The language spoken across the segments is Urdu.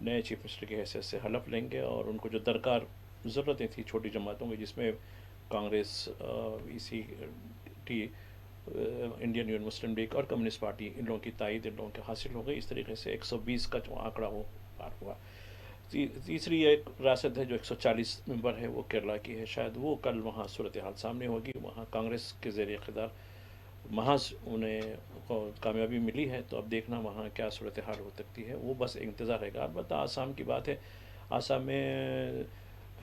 نئے چیف منسٹر کی حیثیت سے حلف لیں گے، اور ان کو جو درکار ضرورتیں تھیں چھوٹی جماعتوں کی، جس میں کانگریس، ای سی ٹی، انڈین یونین مسلم لیگ اور کمیونسٹ پارٹی، ان لوگوں کی تائید ان لوگوں کے حاصل ہو گئی. اس طریقے سے 120 کا جو آنکڑا وہ پار ہوا. تیسری ایک ریاست ہے جو 140 ممبر ہے، وہ کیرلا کی ہے. شاید وہ کل وہاں صورتحال سامنے ہوگی. وہاں کانگریس کے زیر اقتدار محض انہیں کامیابی ملی ہے، تو اب دیکھنا وہاں کیا صورتحال ہو سکتی ہے، وہ بس انتظار رہے گا. البتہ آسام کی بات ہے، آسام میں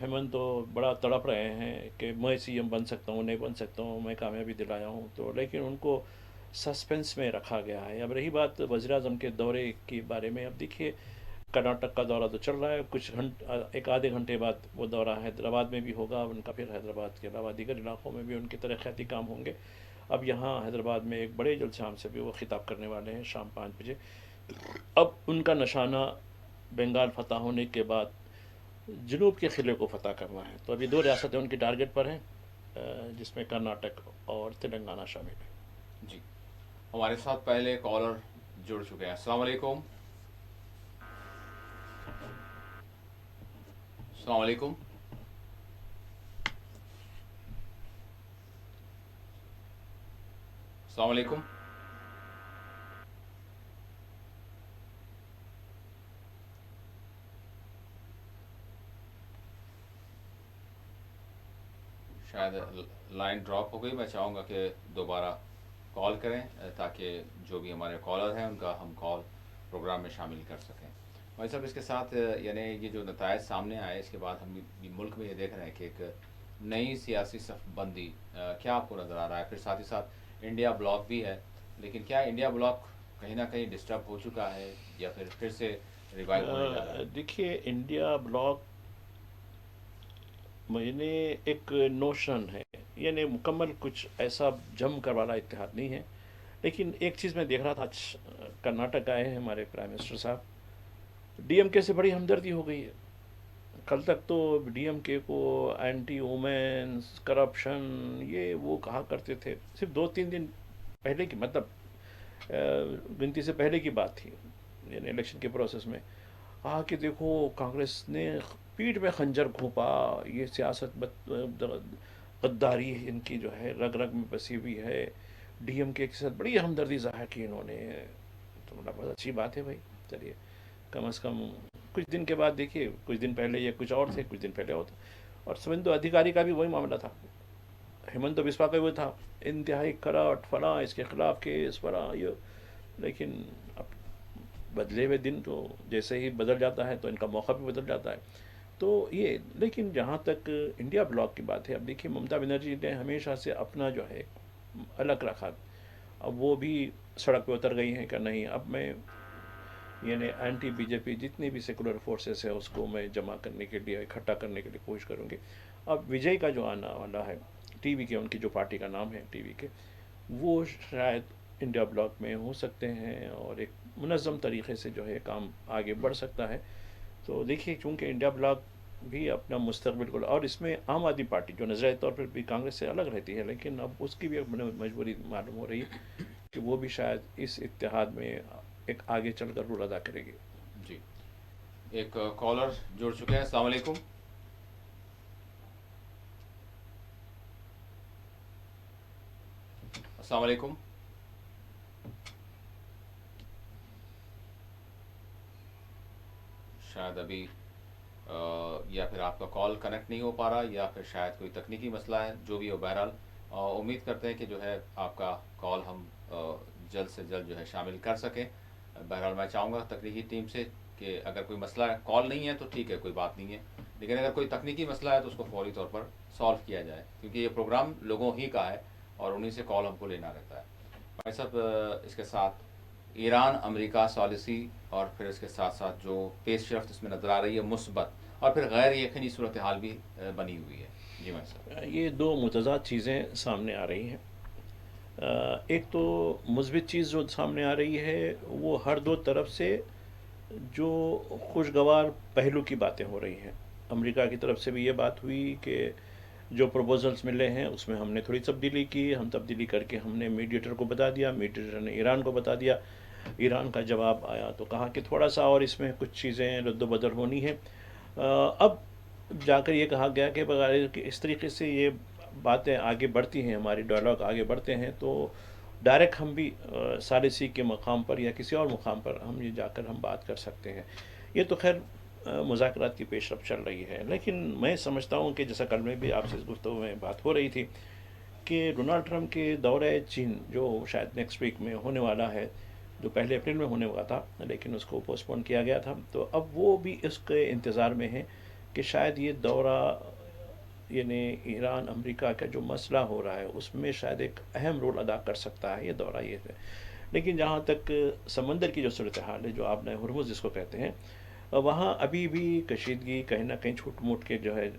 ہیمنت تو بڑا تڑپ رہے ہیں کہ میں سی ایم بن سکتا ہوں، نہیں بن سکتا ہوں، میں کامیابی دلایا ہوں، تو لیکن ان کو سسپینس میں رکھا گیا ہے. اب رہی بات وزیر اعظم کے دورے کے بارے میں، اب دیکھیے کرناٹک کا دورہ تو چل رہا ہے، کچھ ایک آدھے گھنٹے بعد وہ دورہ حیدرآباد میں بھی ہوگا ان کا، پھر حیدرآباد کے علاوہ دیگر علاقوں میں بھی ان کے ترقیاتی کام ہوں گے. اب یہاں حیدرآباد میں ایک بڑے جلسے عام سے بھی وہ خطاب کرنے والے ہیں شام 5 بجے. اب ان کا نشانہ بنگال فتح ہونے کے بعد جنوب کے خلے کو فتح کرنا ہے. تو ابھی 2 ریاستیں ان کی ٹارگٹ پر ہیں، جس میں کرناٹک اور تلنگانہ شامل ہے. جی، ہمارے ساتھ پہلے کالر جڑ چکے ہیں. السلام علیکم. السلام علیکم. السلام علیکم. شاید لائن ڈراپ ہو گئی. میں چاہوں گا کہ دوبارہ کال کریں تاکہ جو بھی ہمارے کالر ہیں ان کا ہم کال پروگرام میں شامل کر سکیں. بھائی صاحب، اس کے ساتھ یعنی یہ جو نتائج سامنے آئے، اس کے بعد ہم بھی ملک میں یہ دیکھ رہے ہیں کہ ایک نئی سیاسی صف بندی کیا آپ کو نظر آ رہا ہے؟ پھر ساتھ ہی ساتھ انڈیا بلاک بھی ہے، لیکن کیا انڈیا بلاک کہیں نہ کہیں ڈسٹرب ہو چکا ہے یا پھر سے ریوائیو ہونے جا رہا ہے؟ دیکھیے انڈیا بلاک میں ایک نوشن ہے، یعنی مکمل کچھ ایسا جم کر والا اتحاد نہیں ہے. لیکن ایک چیز میں دیکھ رہا تھا، آج کرناٹک آئے ہیں ہمارے پرائم منسٹر صاحب، ڈی ایم کے سے بڑی ہمدردی ہو گئی ہے. کل تک تو ڈی ایم کے کو اینٹی وومنس، کرپشن، یہ وہ کہا کرتے تھے. صرف 2-3 دن پہلے کی، مطلب گنتی سے پہلے کی بات تھی، یعنی الیکشن کے پروسیس میں کہ دیکھو کانگریس نے پیٹھ میں خنجر گھونپا، یہ سیاست غداری ان کی جو ہے رگ رگ میں بسی ہوئی ہے. ڈی ایم کے ساتھ بڑی ہمدردی ظاہر کی انہوں نے. تو بہت اچھی بات ہے بھائی. چلیے، کم از کم کچھ دن کے بعد دیکھیے، کچھ دن پہلے یہ کچھ اور تھے، کچھ دن پہلے اور تھا. اور سویندو ادھیکاری کا بھی وہی معاملہ تھا، ہیمنت بسوا کا بھی وہ تھا، انتہائی کراٹ فلاں، اس کے خلاف کیس فلاں یہ. لیکن اب بدلے ہوئے دن تو جیسے ہی بدل جاتا ہے تو ان کا موقع بھی بدل جاتا ہے. تو یہ، لیکن جہاں تک انڈیا بلاک کی بات ہے، اب دیکھیے ممتا بنرجی نے ہمیشہ سے اپنا جو ہے الگ رکھا. اب وہ بھی سڑک پہ اتر گئی ہیں کہ نہیں اب میں، یعنی اینٹی بی جے پی جتنی بھی سیکولر فورسز ہیں اس کو میں جمع کرنے کے لیے، اکٹھا کرنے کے لیے کوشش کروں گی. اب وجے کا جو آنا والا ہے ٹی وی کے، ان کی جو پارٹی کا نام ہے ٹی وی کے، وہ شاید انڈیا بلاک میں ہو سکتے ہیں اور ایک منظم طریقے سے جو ہے کام آگے بڑھ سکتا ہے. تو دیکھیے چونکہ انڈیا بلاک بھی اپنا مستقبل کو، اور اس میں عام آدمی پارٹی جو نظریاتی طور پر بھی کانگریس سے الگ رہتی ہے، لیکن اب اس کی بھی ایک مجبوری معلوم ہو رہی ہے کہ وہ بھی شاید اس اتحاد میں ایک آگے چل کر رول ادا کرے گی. جی، ایک کالر جڑ چکے ہیں. السلام علیکم. السلام علیکم. شاید ابھی یا پھر آپ کا کال کنیکٹ نہیں ہو پا رہا، یا پھر شاید کوئی تکنیکی مسئلہ ہے. جو بھی ہو، بہرحال امید کرتے ہیں کہ جو ہے آپ کا کال ہم جلد سے جلد جو ہے شامل کر سکیں. بہرحال میں چاہوں گا تکنیکی ٹیم سے کہ اگر کوئی مسئلہ ہے، کال نہیں ہے تو ٹھیک ہے، کوئی بات نہیں ہے، لیکن اگر کوئی تکنیکی مسئلہ ہے تو اس کو فوری طور پر سالو کیا جائے، کیونکہ یہ پروگرام لوگوں ہی کا ہے اور انہی سے کال ہم کو لینا رہتا ہے. بھائی صاحب، اس کے ساتھ ایران امریکہ ثالثی، اور پھر اس کے ساتھ ساتھ جو پیش رفت اس میں نظر آ رہی ہے مثبت، اور پھر غیر یقینی صورتحال بھی بنی ہوئی ہے. جی بھائی صاحب. یہ دو متضاد چیزیں سامنے آ رہی ہیں. ایک تو مثبت چیز جو سامنے آ رہی ہے وہ ہر دو طرف سے جو خوشگوار پہلو کی باتیں ہو رہی ہیں. امریکہ کی طرف سے بھی یہ بات ہوئی کہ جو پروپوزلز ملے ہیں اس میں ہم نے تھوڑی تبدیلی کی، ہم تبدیلی کر کے ہم نے میڈیٹر کو بتا دیا، میڈیٹر نے ایران کو بتا دیا. ایران کا جواب آیا تو کہا کہ تھوڑا سا اور اس میں کچھ چیزیں رد و بدل ہونی ہے. اب جا کر یہ کہا گیا کہ بغیر کہ اس طریقے سے یہ باتیں آگے بڑھتی ہیں، ہماری ڈائلاگ آگے بڑھتے ہیں، تو ڈائریکٹ ہم بھی ثالثی کے مقام پر یا کسی اور مقام پر ہم یہ جا کر ہم بات کر سکتے ہیں. یہ تو خیر مذاکرات کی پیش رفت چل رہی ہے، لیکن میں سمجھتا ہوں کہ جیسا کل میں بھی آپ سے اس گفتگو میں بات ہو رہی تھی کہ ڈونالڈ ٹرمپ کے دورہ چین جو شاید نیکسٹ ویک میں ہونے والا ہے، جو پہلے اپریل میں ہونے والا تھا لیکن اس کو پوسٹ پون کیا گیا تھا، تو اب وہ بھی اس کے انتظار میں ہیں کہ شاید یہ دورہ یعنی ایران امریکہ کا جو مسئلہ ہو رہا ہے اس میں شاید ایک اہم رول ادا کر سکتا ہے یہ دورہ یہ ہے. لیکن جہاں تک سمندر کی جو صورتحال ہے، جو آپ نے ہرمز جس کو کہتے ہیں، وہاں ابھی بھی کشیدگی کہیں نہ کہیں چھوٹ موٹ کے جو ہے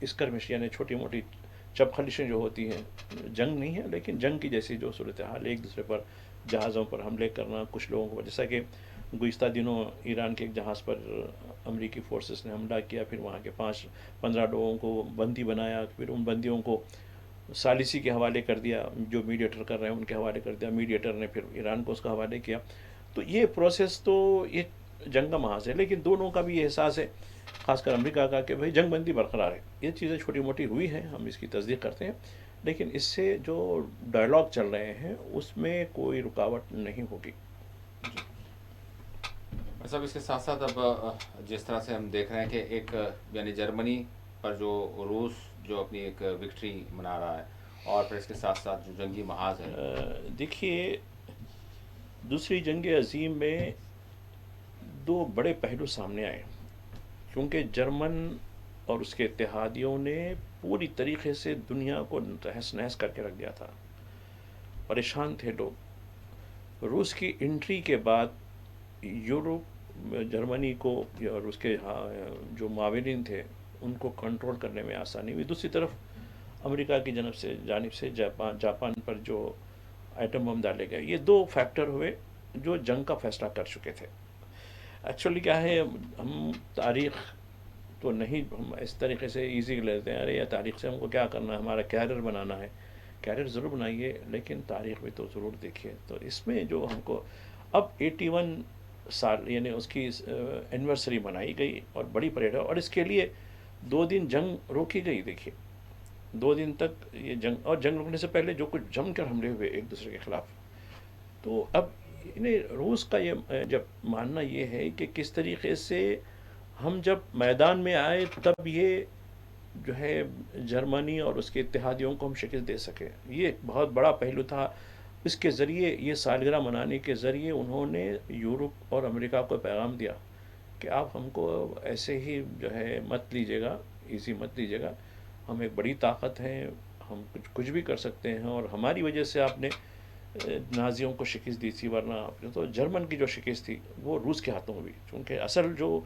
اسکرمش یعنی چھوٹی موٹی چپ خلشیں جو ہوتی ہیں، جنگ نہیں ہے لیکن جنگ کی جیسی جو صورتحال، ایک دوسرے پر جہازوں پر حملے کرنا کچھ لوگوں کو، جیسا کہ گزشتہ دنوں ایران کے ایک جہاز پر امریکی فورسز نے حملہ کیا، پھر وہاں کے 15 لوگوں کو بندی بنایا، پھر ان بندیوں کو ثالثی کے حوالے کر دیا، جو میڈیٹر کر رہے ہیں ان کے حوالے کر دیا، میڈیٹر نے پھر ایران کو اس کا حوالے کیا. تو یہ پروسیس تو یہ جنگ کا محاذ ہے، لیکن دونوں کا بھی یہ احساس ہے، خاص کر امریکہ کا، کہ بھئی جنگ بندی برقرار ہے. یہ چیزیں چھوٹی موٹی ہوئی ہیں، ہم اس کی تصدیق کرتے ہیں، لیکن اس سے جو ڈائلاگ چل رہے ہیں اس میں کوئی رکاوٹ نہیں ہوگی. صاحب اس کے ساتھ ساتھ اب جس طرح سے ہم دیکھ رہے ہیں کہ ایک یعنی جرمنی پر جو روس جو اپنی ایک وکٹری منا رہا ہے، اور پھر اس کے ساتھ ساتھ جو جنگی محاذ ہے. دیکھیے، دوسری جنگ عظیم میں دو بڑے پہلو سامنے آئے، کیونکہ جرمن اور اس کے اتحادیوں نے پوری طریقے سے دنیا کو تہس نہس کر کے رکھ دیا تھا، پریشان تھے لوگ. روس کی انٹری کے بعد یورپ جرمنی کو اور اس کے جو معاونین تھے ان کو کنٹرول کرنے میں آسانی ہوئی. دوسری طرف امریکہ کی جانب سے جاپان پر جو ایٹم بم ڈالے گئے، یہ دو فیکٹر ہوئے جو جنگ کا فیصلہ کر چکے تھے. ایکچولی کیا ہے، ہم تاریخ تو نہیں ہم اس طریقے سے ایزی لیتے ہیں، ارے یا تاریخ سے ہم کو کیا کرنا ہے، ہمارا کیریئر بنانا ہے. کیریئر ضرور بنائیے لیکن تاریخ بھی تو ضرور دیکھیے. تو اس میں جو ہم کو اب 81 سال یعنی اس کی اینیورسری منائی گئی اور بڑی پریڈ ہے، اور اس کے لیے 2 دن جنگ روکی گئی. دیکھیے 2 دن تک یہ جنگ، اور جنگ روکنے سے پہلے جو کچھ جم کر حملے ہوئے ایک دوسرے کے خلاف. تو اب روس کا یہ جب ماننا یہ ہے کہ کس طریقے سے ہم جب میدان میں آئے تب یہ جو ہے جرمنی اور اس کے اتحادیوں کو ہم شکست دے سکے، یہ ایک بہت بڑا پہلو تھا. اس کے ذریعے یہ سالگرہ منانے کے ذریعے انہوں نے یورپ اور امریکہ کو پیغام دیا کہ آپ ہم کو ایسے ہی جو ہے مت لیجیے گا، ایزی مت لیجیے گا. ہم ایک بڑی طاقت ہیں، ہم کچھ بھی کر سکتے ہیں، اور ہماری وجہ سے آپ نے نازیوں کو شکست دی تھی، ورنہ آپ نے تو جرمن کی جو شکست تھی وہ روس کے ہاتھوں ہوئی، کیونکہ اصل جو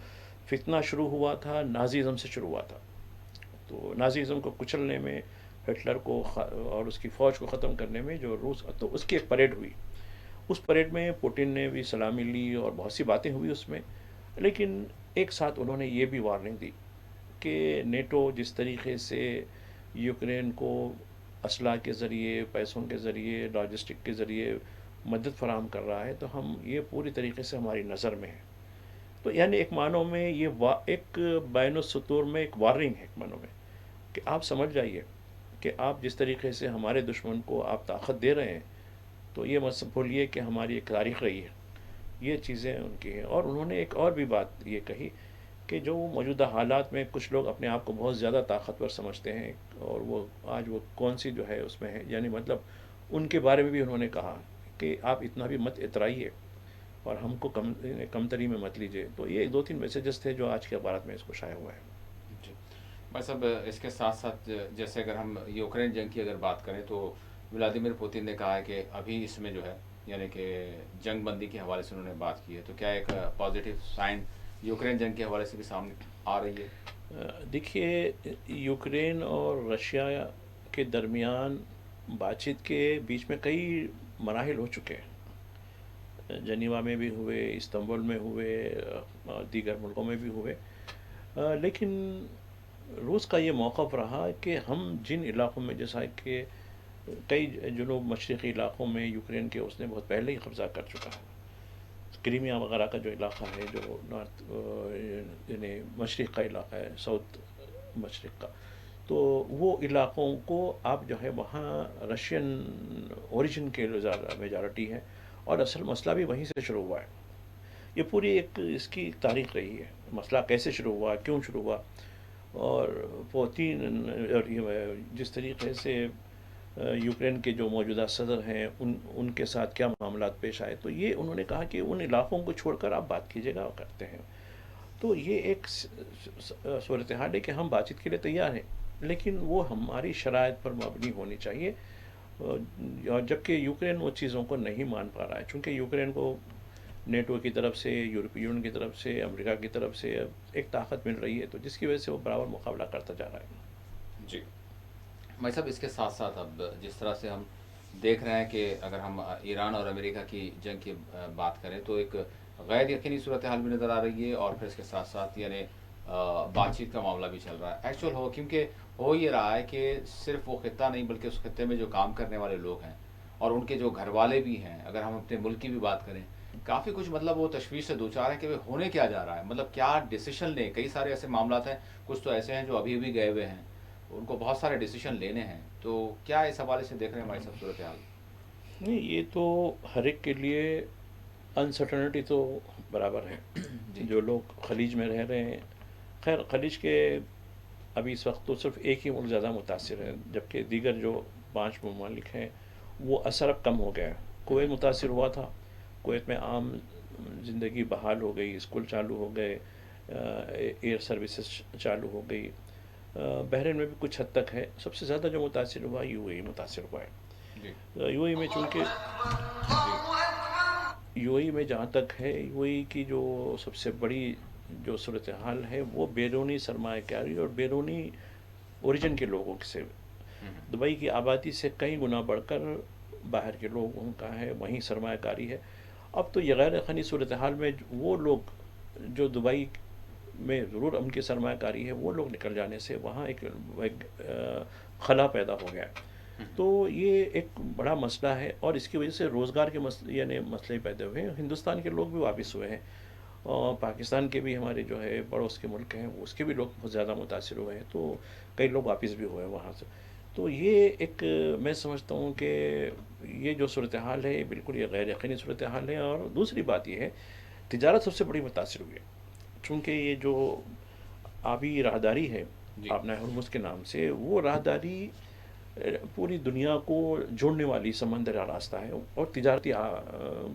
فتنہ شروع ہوا تھا نازیزم سے شروع ہوا تھا. تو نازیزم کو کچلنے میں، ہٹلر کو اور اس کی فوج کو ختم کرنے میں جو روس، تو اس کی ایک پریڈ ہوئی. اس پریڈ میں پوٹن نے بھی سلامی لی اور بہت سی باتیں ہوئی اس میں، لیکن ایک ساتھ انہوں نے یہ بھی وارننگ دی کہ نیٹو جس طریقے سے یوکرین کو اسلحہ کے ذریعے، پیسوں کے ذریعے، لاجسٹک کے ذریعے مدد فراہم کر رہا ہے، تو ہم یہ پوری طریقے سے ہماری نظر میں ہے. تو یعنی ایک معنوں میں یہ ایک بین السطور میں ایک وارننگ ہے، ایک معنوں میں کہ آپ سمجھ جائیے کہ آپ جس طریقے سے ہمارے دشمن کو آپ طاقت دے رہے ہیں، تو یہ مت بھولیے کہ ہماری ایک تاریخ رہی ہے. یہ چیزیں ان کی ہیں. اور انہوں نے ایک اور بھی بات یہ کہی کہ جو موجودہ حالات میں کچھ لوگ اپنے آپ کو بہت زیادہ طاقتور سمجھتے ہیں، اور وہ آج وہ کون سی جو ہے اس میں ہے، یعنی مطلب ان کے بارے میں بھی انہوں نے کہا کہ آپ اتنا بھی مت اترائیے اور ہم کو کمتری میں مت لیجیے. تو یہ 2-3 میسیجز تھے جو آج کے اخبارات میں اس کو شائع ہوا ہے. جی بھائی صاحب، اس کے ساتھ ساتھ جیسے اگر ہم یوکرین جنگ کی اگر بات کریں تو ولادیمیر پوتن نے کہا ہے کہ ابھی اس میں جو ہے یعنی کہ جنگ بندی کے حوالے سے انہوں نے بات کی ہے، تو کیا ایک پازیٹیو سائن یوکرین جنگ کے حوالے سے بھی سامنے آ رہی ہے؟ دیکھیے، یوکرین اور رشیا کے درمیان بات چیت کے بیچ میں کئی مراحل ہو چکے ہیں. جنیوا میں بھی ہوئے، استنبول میں ہوئے، اور دیگر ملکوں میں بھی ہوئے. لیکن روس کا یہ موقف رہا کہ ہم جن علاقوں میں، جیسا کہ کئی جنوب مشرقی علاقوں میں یوکرین کے اس نے بہت پہلے ہی قبضہ کر چکا ہے، کریمیا وغیرہ کا جو علاقہ ہے، جو نارتھ یعنی مشرق کا علاقہ ہے، ساؤتھ مشرق کا، تو وہ علاقوں کو آپ جو ہے وہاں رشین اوریجن کے زیادہ میجارٹی ہے، اور اصل مسئلہ بھی وہیں سے شروع ہوا ہے. یہ پوری ایک اس کی تاریخ رہی ہے، مسئلہ کیسے شروع ہوا، کیوں شروع ہوا، اور پوتین اور جس طریقے سے یوکرین کے جو موجودہ صدر ہیں ان کے ساتھ کیا معاملات پیش آئے، تو یہ انہوں نے کہا کہ ان علاقوں کو چھوڑ کر آپ بات کیجیے گا، کرتے ہیں. تو یہ ایک صورتحال ہے کہ ہم بات چیت کے لیے تیار ہیں، لیکن وہ ہماری شرائط پر مبنی ہونی چاہیے. اور جبکہ یوکرین وہ چیزوں کو نہیں مان پا رہا ہے، چونکہ یوکرین کو نیٹو کی طرف سے، یورپی یونین کی طرف سے، امریکہ کی طرف سے ایک طاقت مل رہی ہے، تو جس کی وجہ سے وہ برابر مقابلہ کرتا جا رہا ہے. جی میں صاحب، اس کے ساتھ ساتھ اب جس طرح سے ہم دیکھ رہے ہیں کہ اگر ہم ایران اور امریکہ کی جنگ کی بات کریں تو ایک غیر یقینی صورتحال بھی نظر آ رہی ہے، اور پھر اس کے ساتھ ساتھ یعنی بات چیت کا معاملہ بھی چل رہا ہے. ایکچوئل ہو کیونکہ ہو یہ رہا ہے کہ صرف وہ خطہ نہیں بلکہ اس خطے میں جو کام کرنے والے لوگ ہیں اور ان کے جو گھر والے بھی ہیں، اگر ہم اپنے ملک کی بھی بات کریں، کافی کچھ مطلب وہ تشویش سے دوچار ہے کہ وہ ہونے کیا جا رہا ہے، مطلب کیا ڈیسیشن لیں. کئی سارے ایسے معاملات ہیں، کچھ تو ایسے ہیں جو ابھی بھی گئے ہوئے ہیں، ان کو بہت سارے ڈیسیشن لینے ہیں. تو کیا اس حوالے سے دیکھ رہے ہیں ہماری سب صورتحال؟ نہیں، یہ تو ہر ایک کے لیے انسرٹنٹی تو برابر ہے. جی جو لوگ خلیج میں رہ رہے ہیں، خیر خلیج کے ابھی اس وقت تو صرف ایک ہی ملک زیادہ متاثر ہے، جبکہ دیگر جو 5 ممالک ہیں وہ اثر اب کم ہو گیا ہے. کویت متاثر ہوا تھا، کویت میں عام زندگی بحال ہو گئی، اسکول چالو ہو گئے، ایئر سروسز چالو ہو گئی. بحرین میں بھی کچھ حد تک ہے. سب سے زیادہ جو متاثر ہوا یو اے متاثر ہوا ہے. جی یو اے میں چونکہ جی یو اے میں جہاں تک ہے، یو اے کی جو سب سے بڑی جو صورتحال ہے وہ بیرونی سرمایہ کاری اور بیرونی اوریجن کے لوگوں سے، دبئی کی آبادی سے کئی گنا بڑھ کر باہر کے لوگوں کا ہے، وہیں سرمایہ کاری ہے. اب تو یہ غیر یقینی صورتحال میں وہ لوگ جو دبئی میں ضرور ان کی سرمایہ کاری ہے، وہ لوگ نکل جانے سے وہاں ایک خلا پیدا ہو گیا. تو یہ ایک بڑا مسئلہ ہے، اور اس کی وجہ سے روزگار کے یعنی مسئلے پیدا ہوئے ہیں. ہندوستان کے لوگ بھی واپس ہوئے ہیں، اور پاکستان کے بھی ہمارے جو ہے پڑوس کے ملک ہیں اس کے بھی لوگ بہت زیادہ متاثر ہوئے ہیں، تو کئی لوگ واپس بھی ہوئے ہیں وہاں سے. تو یہ ایک میں سمجھتا ہوں کہ یہ جو صورتحال ہے بالکل یہ غیر یقینی صورتحال ہے. اور دوسری بات یہ ہے، تجارت سب سے بڑی متاثر ہوئی ہے، چونکہ یہ جو آبی راہداری ہے جی آبنائے ہرمز کے نام سے، وہ راہداری پوری دنیا کو جوڑنے والی سمندری راستہ ہے اور تجارتی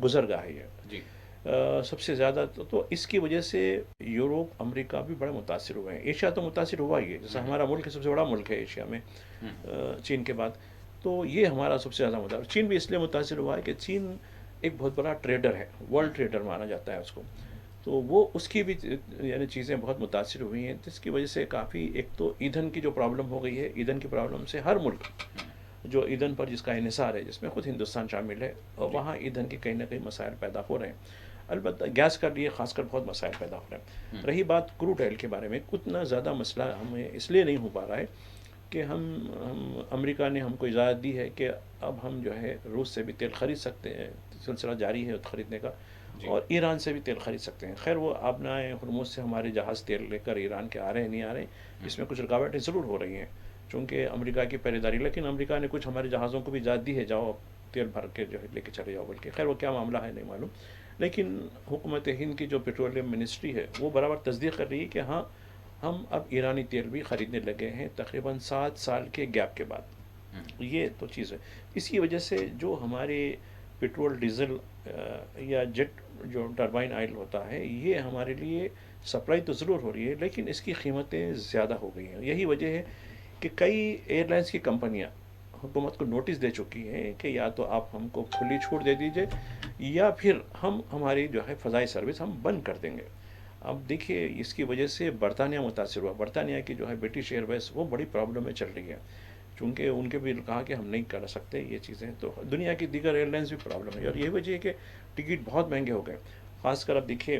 گزرگاہ ہے. جی سب سے زیادہ تو اس کی وجہ سے یوروپ، امریکہ بھی بڑے متاثر ہوئے ہیں. ایشیا تو متاثر ہوا ہی ہے، جیسا ہمارا ملک سب سے بڑا ملک ہے ایشیا میں چین کے بعد، تو یہ ہمارا سب سے زیادہ متاثر. چین بھی اس لیے متاثر ہوا ہے کہ چین ایک بہت بڑا ٹریڈر ہے، ورلڈ ٹریڈر مانا جاتا ہے اس کو، تو وہ اس کی بھی یعنی چیزیں بہت متاثر ہوئی ہیں. جس کی وجہ سے کافی، ایک تو ایندھن کی جو پرابلم ہو گئی ہے، ایندھن کی پرابلم سے ہر ملک جو ایندھن پر جس کا انحصار ہے، جس میں خود ہندوستان شامل ہے، اور وہاں ایندھن کے کہیں نہ کہیں مسائل پیدا ہو رہے ہیں. البتہ گیس کا لیے خاص کر بہت مسائل پیدا ہو رہے ہیں. رہی بات کروڈ آئل کے بارے میں، اتنا زیادہ مسئلہ ہمیں اس لیے نہیں ہو پا رہا ہے کہ ہم امریکہ نے ہم کو اجازت دی ہے کہ اب ہم جو ہے روس سے بھی تیل خرید سکتے ہیں، سلسلہ جاری ہے خریدنے کا، اور ایران سے بھی تیل خرید سکتے ہیں. خیر وہ آبنائے ہرمز سے ہمارے جہاز تیل لے کر ایران کے آ رہے ہیں نہیں آ رہے ہیں، اس میں کچھ رکاوٹیں ضرور ہو رہی ہیں چونکہ امریکہ کی پہرے داری، لیکن امریکہ نے کچھ ہمارے جہازوں کو بھی اجازت دی ہے، جاؤ تیل بھر کے جو ہے لے کے چلے جاؤ بلکہ. خیر وہ کیا معاملہ ہے نہیں معلوم، لیکن حکومت ہند کی جو پیٹرولیم منسٹری ہے وہ برابر تصدیق کر رہی ہے کہ ہاں ہم اب ایرانی تیل بھی خریدنے لگے ہیں تقریباً 7 سال کے گیپ کے بعد. یہ تو چیز ہے. اس کی وجہ سے جو ہمارے پیٹرول، ڈیزل یا جیٹ جو ٹربائن آئل ہوتا ہے، یہ ہمارے لیے سپلائی تو ضرور ہو رہی ہے لیکن اس کی قیمتیں زیادہ ہو گئی ہیں. یہی وجہ ہے کہ کئی ایئر لائنس کی کمپنیاں حکومت کو نوٹس دے چکی ہیں کہ یا تو آپ ہم کو کھلی چھوٹ دے دیجئے یا پھر ہم ہماری جو ہے فضائی سروس ہم بند کر دیں گے. اب دیکھیے اس کی وجہ سے برطانیہ متاثر ہوا. برطانیہ کی جو ہے برٹش ایئر ویز وہ بڑی پرابلم میں چل رہی ہے، چونکہ ان کے بھی کہا کہ ہم نہیں کر سکتے یہ چیزیں. تو دنیا کی دیگر ایئر لائنس بھی پرابلم ہے، اور یہ وجہ ہے کہ ٹکٹ بہت مہنگے ہو گئے. خاص کر اب دیکھیے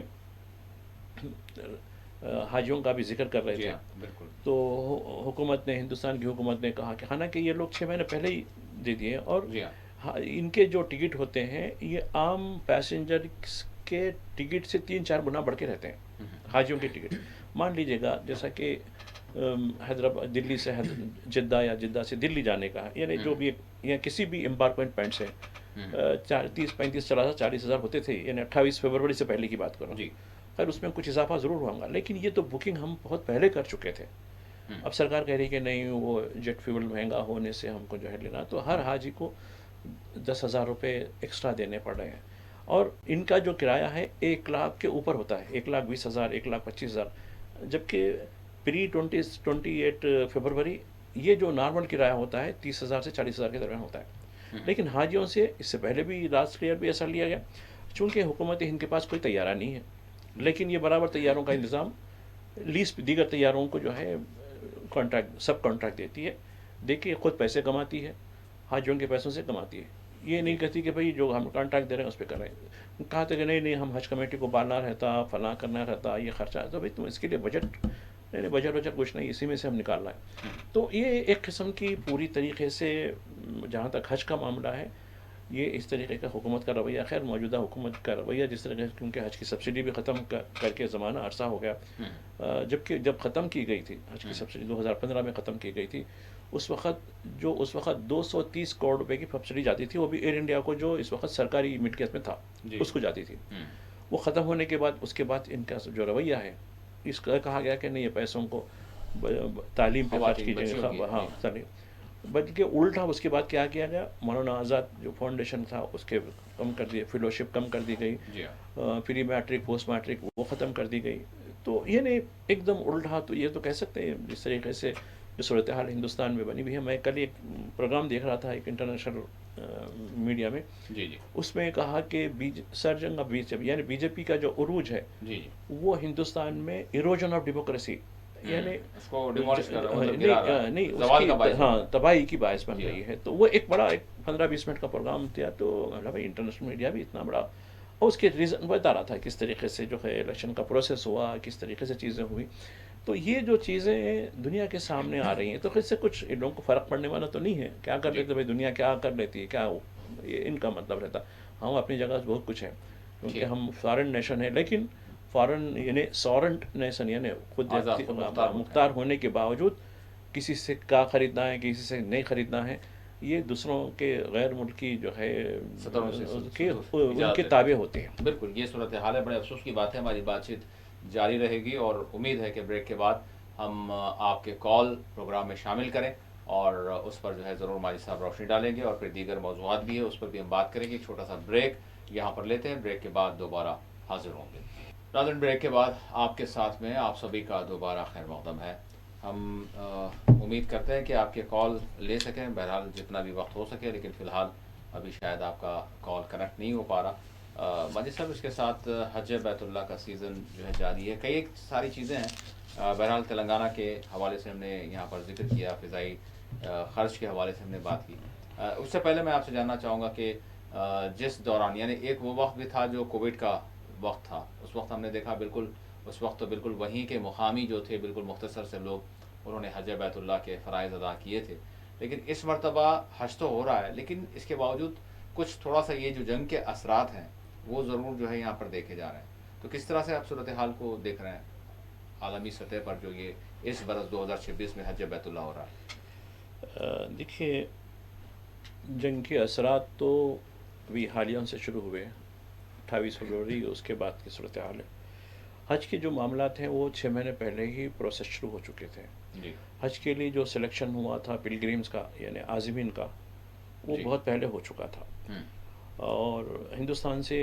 حاجیوں کا بھی ذکر کر رہے تھے، بالکل. تو حکومت نے، ہندوستان کی حکومت نے کہا کہ حالانکہ یہ لوگ 6 مہینے پہلے ہی دے دیے، اور ان کے جو ٹکٹ ہوتے ہیں یہ عام پیسنجر کے ٹکٹ سے 3-4 گنا بڑھ کے رہتے ہیں حاجیوں کے ٹکٹ. مان لیجیے گا جیسا کہ حیدرآباد دلی سے جدہ یا جدہ سے دلی جانے کا ہے، یعنی جو بھی یا کسی بھی امبارکمنٹ پوائنٹ سے 30-35 40,000 ہوتے تھے، یعنی 28 فروری سے پہلے کی بات کروں. جی. خیر اس میں کچھ اضافہ ضرور ہوگا، لیکن یہ تو بکنگ ہم بہت پہلے کر چکے تھے. اب سرکار کہہ رہی کہ نہیں وہ جیٹ فیول مہنگا ہونے سے ہم کو جو ہے لینا، تو ہر حاجی کو 10,000 روپے ایکسٹرا دینے پڑ رہے ہیں. اور ان کا جو کرایہ ہے 1 لاکھ کے اوپر ہوتا ہے، 1,20,000 1,25,000. جبکہ پری 28 فروری یہ جو نارمل کرایہ ہوتا ہے 30,000 سے 40,000 کے درمیان ہوتا ہے. لیکن حاجیوں سے اس سے پہلے بھی لاسٹ ایئر بھی ایسا لیا گیا، چونکہ حکومت ہند کے پاس کوئی طیارہ نہیں ہے، لیکن یہ برابر طیاروں کا انتظام لیز دیگر طیاروں کو جو ہے کانٹریکٹ سب کانٹریکٹ دیتی ہے، دیکھیے خود پیسے کماتی ہے، حاجیوں کے پیسوں سے کماتی ہے. یہ نہیں کہتی کہ بھائی جو ہم کانٹریکٹ دے رہے ہیں اس پہ کر رہے ہیں. کہا تھا کہ نہیں ہم حج کمیٹی کو بالنا رہتا، فلاں کرنا رہتا، یہ خرچہ ہے، تو بھائی تم اس کے لیے بجٹ نہیں، بجٹ کچھ نہیں، اسی میں سے ہم نکال رہے ہیں. تو یہ ایک قسم کی پوری طریقے سے جہاں تک حج کا معاملہ ہے یہ اس طریقے کا حکومت کا رویہ. خیر موجودہ حکومت کا رویہ جس طرح سے، کیونکہ حج کی سبسڈی بھی ختم کر کے زمانہ عرصہ ہو گیا، جبکہ جب ختم کی گئی تھی حج کی سبسڈی 2015 میں ختم کی گئی تھی، اس وقت 230 کروڑ روپے کی سبسڈی جاتی تھی، وہ بھی ایئر انڈیا کو جو اس وقت سرکاری ملکیت میں تھا اس کو جاتی تھی. وہ ختم ہونے کے بعد اس کے بعد ان کا جو رویہ ہے، اس کا کہا گیا کہ نہیں یہ پیسوں کو تعلیم پہ خرچ کیجیے. ہاں تعلیم، بلکہ الٹا اس کے بعد کیا کیا گیا، مولانا آزاد جو فاؤنڈیشن تھا اس کے کم کر دیے، فیلوشپ کم کر دی گئی، پری میٹرک پوسٹ میٹرک وہ ختم کر دی گئی. تو یہ نہیں ایک دم الٹا. تو یہ تو کہہ سکتے ہیں جس طریقے سے جو صورتحال ہندوستان میں بنی ہوئی ہے. میں کل ایک پروگرام دیکھ رہا تھا ایک انٹرنیشنل میڈیا میں، اس میں کہا کہ سرجنگ آف یعنی بی جے پی کا جو عروج ہے وہ ہندوستان میں ایروجن آف ڈیموکریسی، یعنی نہیں ہاں تباہی کی باعث بن رہی ہے. تو وہ ایک بڑا 15-20 منٹ کا پروگرام تھا. تو بھائی انٹرنیشنل میڈیا بھی اتنا بڑا، اور اس کے ریزن بتا رہا تھا کس طریقے سے جو ہے الیکشن کا پروسیس ہوا، کس طریقے سے چیزیں ہوئی. تو یہ جو چیزیں دنیا کے سامنے آ رہی ہیں تو خود سے کچھ ان لوگوں کو فرق پڑنے والا تو نہیں ہے. کیا کر لیتے بھائی، دنیا کیا کر لیتی ہے، کیا یہ ان کا مطلب رہتا. ہم اپنی جگہ سے بہت کچھ ہے، کیونکہ ہم فارن نیشن ہے، لیکن فارن یعنی سورنٹ نیشن یعنی خود مختار ہونے کے باوجود کسی سے کیا خریدنا ہے، کسی سے نہیں خریدنا ہے، یہ دوسروں کے غیر ملکی جو ہے ان کے تابع ہوتے ہیں. بالکل یہ صورتحال ہے. بڑے افسوس کی بات ہے. ہماری بات چیت جاری رہے گی اور امید ہے کہ بریک کے بعد ہم آپ کے کال پروگرام میں شامل کریں اور اس پر جو ہے ضرور ماجد صاحب روشنی ڈالیں گے، اور پھر دیگر موضوعات بھی ہے اس پر بھی ہم بات کریں گے. ایک چھوٹا سا بریک یہاں پر لیتے ہیں، بریک کے بعد دوبارہ حاضر ہوں گے. ناظرین بریک کے بعد آپ کے ساتھ میں آپ سبھی کا دوبارہ خیر مقدم ہے. ہم امید کرتے ہیں کہ آپ کے کال لے سکیں، بہرحال جتنا بھی وقت ہو سکے، لیکن فی الحال ابھی شاید آپ کا کال کنیکٹ نہیں ہو پا رہا. ماجد صاحب اس کے ساتھ حج بیت اللہ کا سیزن جو ہے جاری ہے، کئی ایک ساری چیزیں ہیں. بہرحال تلنگانہ کے حوالے سے ہم نے یہاں پر ذکر کیا، فضائی خرچ کے حوالے سے ہم نے بات کی. اس سے پہلے میں آپ سے جاننا چاہوں گا کہ جس دوران یعنی ایک وہ وقت بھی تھا جو کووڈ کا وقت تھا، اس وقت ہم نے دیکھا بالکل اس وقت تو بالکل وہیں کے مقامی جو تھے بالکل مختصر سے لوگ انہوں نے حج بیت اللہ کے فرائض ادا کیے تھے. لیکن اس مرتبہ حج تو ہو رہا ہے، لیکن اس کے باوجود کچھ تھوڑا سا یہ جو جنگ کے اثرات ہیں وہ ضرور جو ہے یہاں پر دیکھے جا رہے ہیں. تو کس طرح سے آپ صورتحال کو دیکھ رہے ہیں عالمی سطح پر جو یہ اس برس 2026 میں حج بیت اللہ ہو رہا ہے؟ دیکھیے جنگ کے اثرات تو ابھی حالیہ سے شروع ہوئے، 28 فروری اس کے بعد کی صورتحال ہے. حج کے جو معاملات ہیں وہ 6 مہینے پہلے ہی پروسیس شروع ہو چکے تھے. حج کے لیے جو سلیکشن ہوا تھا پلگریمز کا یعنی عازمین کا، وہ بہت پہلے ہو چکا تھا. اور ہندوستان سے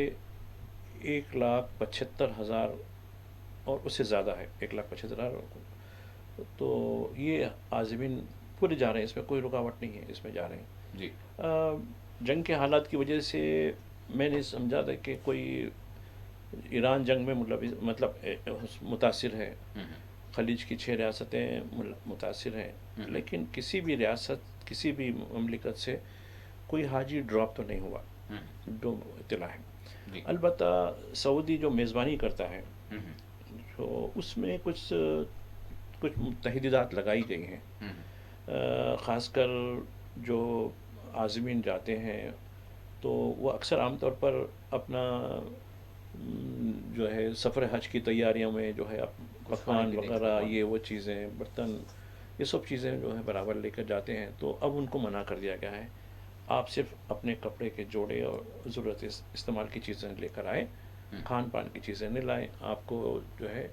1,75,000 اور اس سے زیادہ ہے، 1,75,000. تو یہ عازمین پورے جا رہے ہیں، اس میں کوئی رکاوٹ نہیں ہے، اس میں جا رہے ہیں. جنگ کے حالات کی وجہ سے میں نے سمجھا تھا کہ کوئی ایران جنگ میں مطلب متاثر ہے، خلیج کی 6 ریاستیں متاثر ہیں، لیکن کسی بھی ریاست کسی بھی مملکت سے کوئی حاجی ڈراپ تو نہیں ہوا جو اطلاع ہے. البتہ سعودی جو میزبانی کرتا ہے تو اس میں کچھ تحدیدات لگائی گئی ہیں. خاص کر جو عازمین جاتے ہیں تو وہ اکثر عام طور پر اپنا جو ہے سفر حج کی تیاریوں میں جو ہے کچھ کھانے پکوان پینے کے وغیرہ پکوان. یہ وہ چیزیں برتن یہ سب چیزیں جو ہے برابر لے کر جاتے ہیں، تو اب ان کو منع کر دیا گیا ہے. آپ صرف اپنے کپڑے کے جوڑے اور ضرورت استعمال کی چیزیں لے کر آئیں، کھان پان کی چیزیں نہیں لائیں. آپ کو جو ہے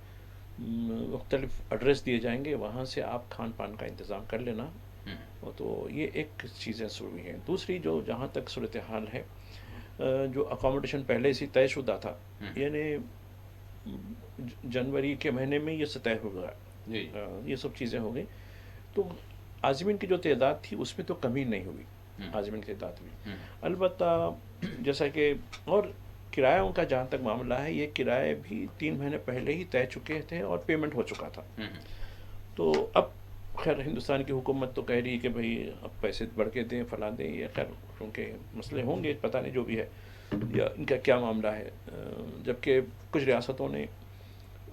مختلف ایڈریس دیے جائیں گے، وہاں سے آپ کھان پان کا انتظام کر لینا. تو یہ ایک چیزیں شروع ہوئی ہیں. دوسری جو جہاں تک صورتحال ہے، جو اکاموڈیشن پہلے سے طے شدہ تھا، یعنی جنوری کے مہینے میں یہ طے ہو گیا. جی. یہ سب چیزیں ہو گئی، تو عازمین کی جو تعداد تھی اس میں تو کمی نہیں ہوئی. عازمین کی تعداد ہوئی البتہ جیسا کہ، اور کرایوں کا جہاں تک معاملہ ہے، یہ کرائے بھی 3 مہینے پہلے ہی طے چکے تھے اور پیمنٹ ہو چکا تھا. تو اب خیر ہندوستان کی حکومت تو کہہ رہی ہے کہ بھئی اب پیسے بڑھ کے دیں فلاں دیں. یہ خیر کیونکہ مسئلے ہوں گے، پتہ نہیں جو بھی ہے یا ان کا کیا معاملہ ہے. جبکہ کچھ ریاستوں نے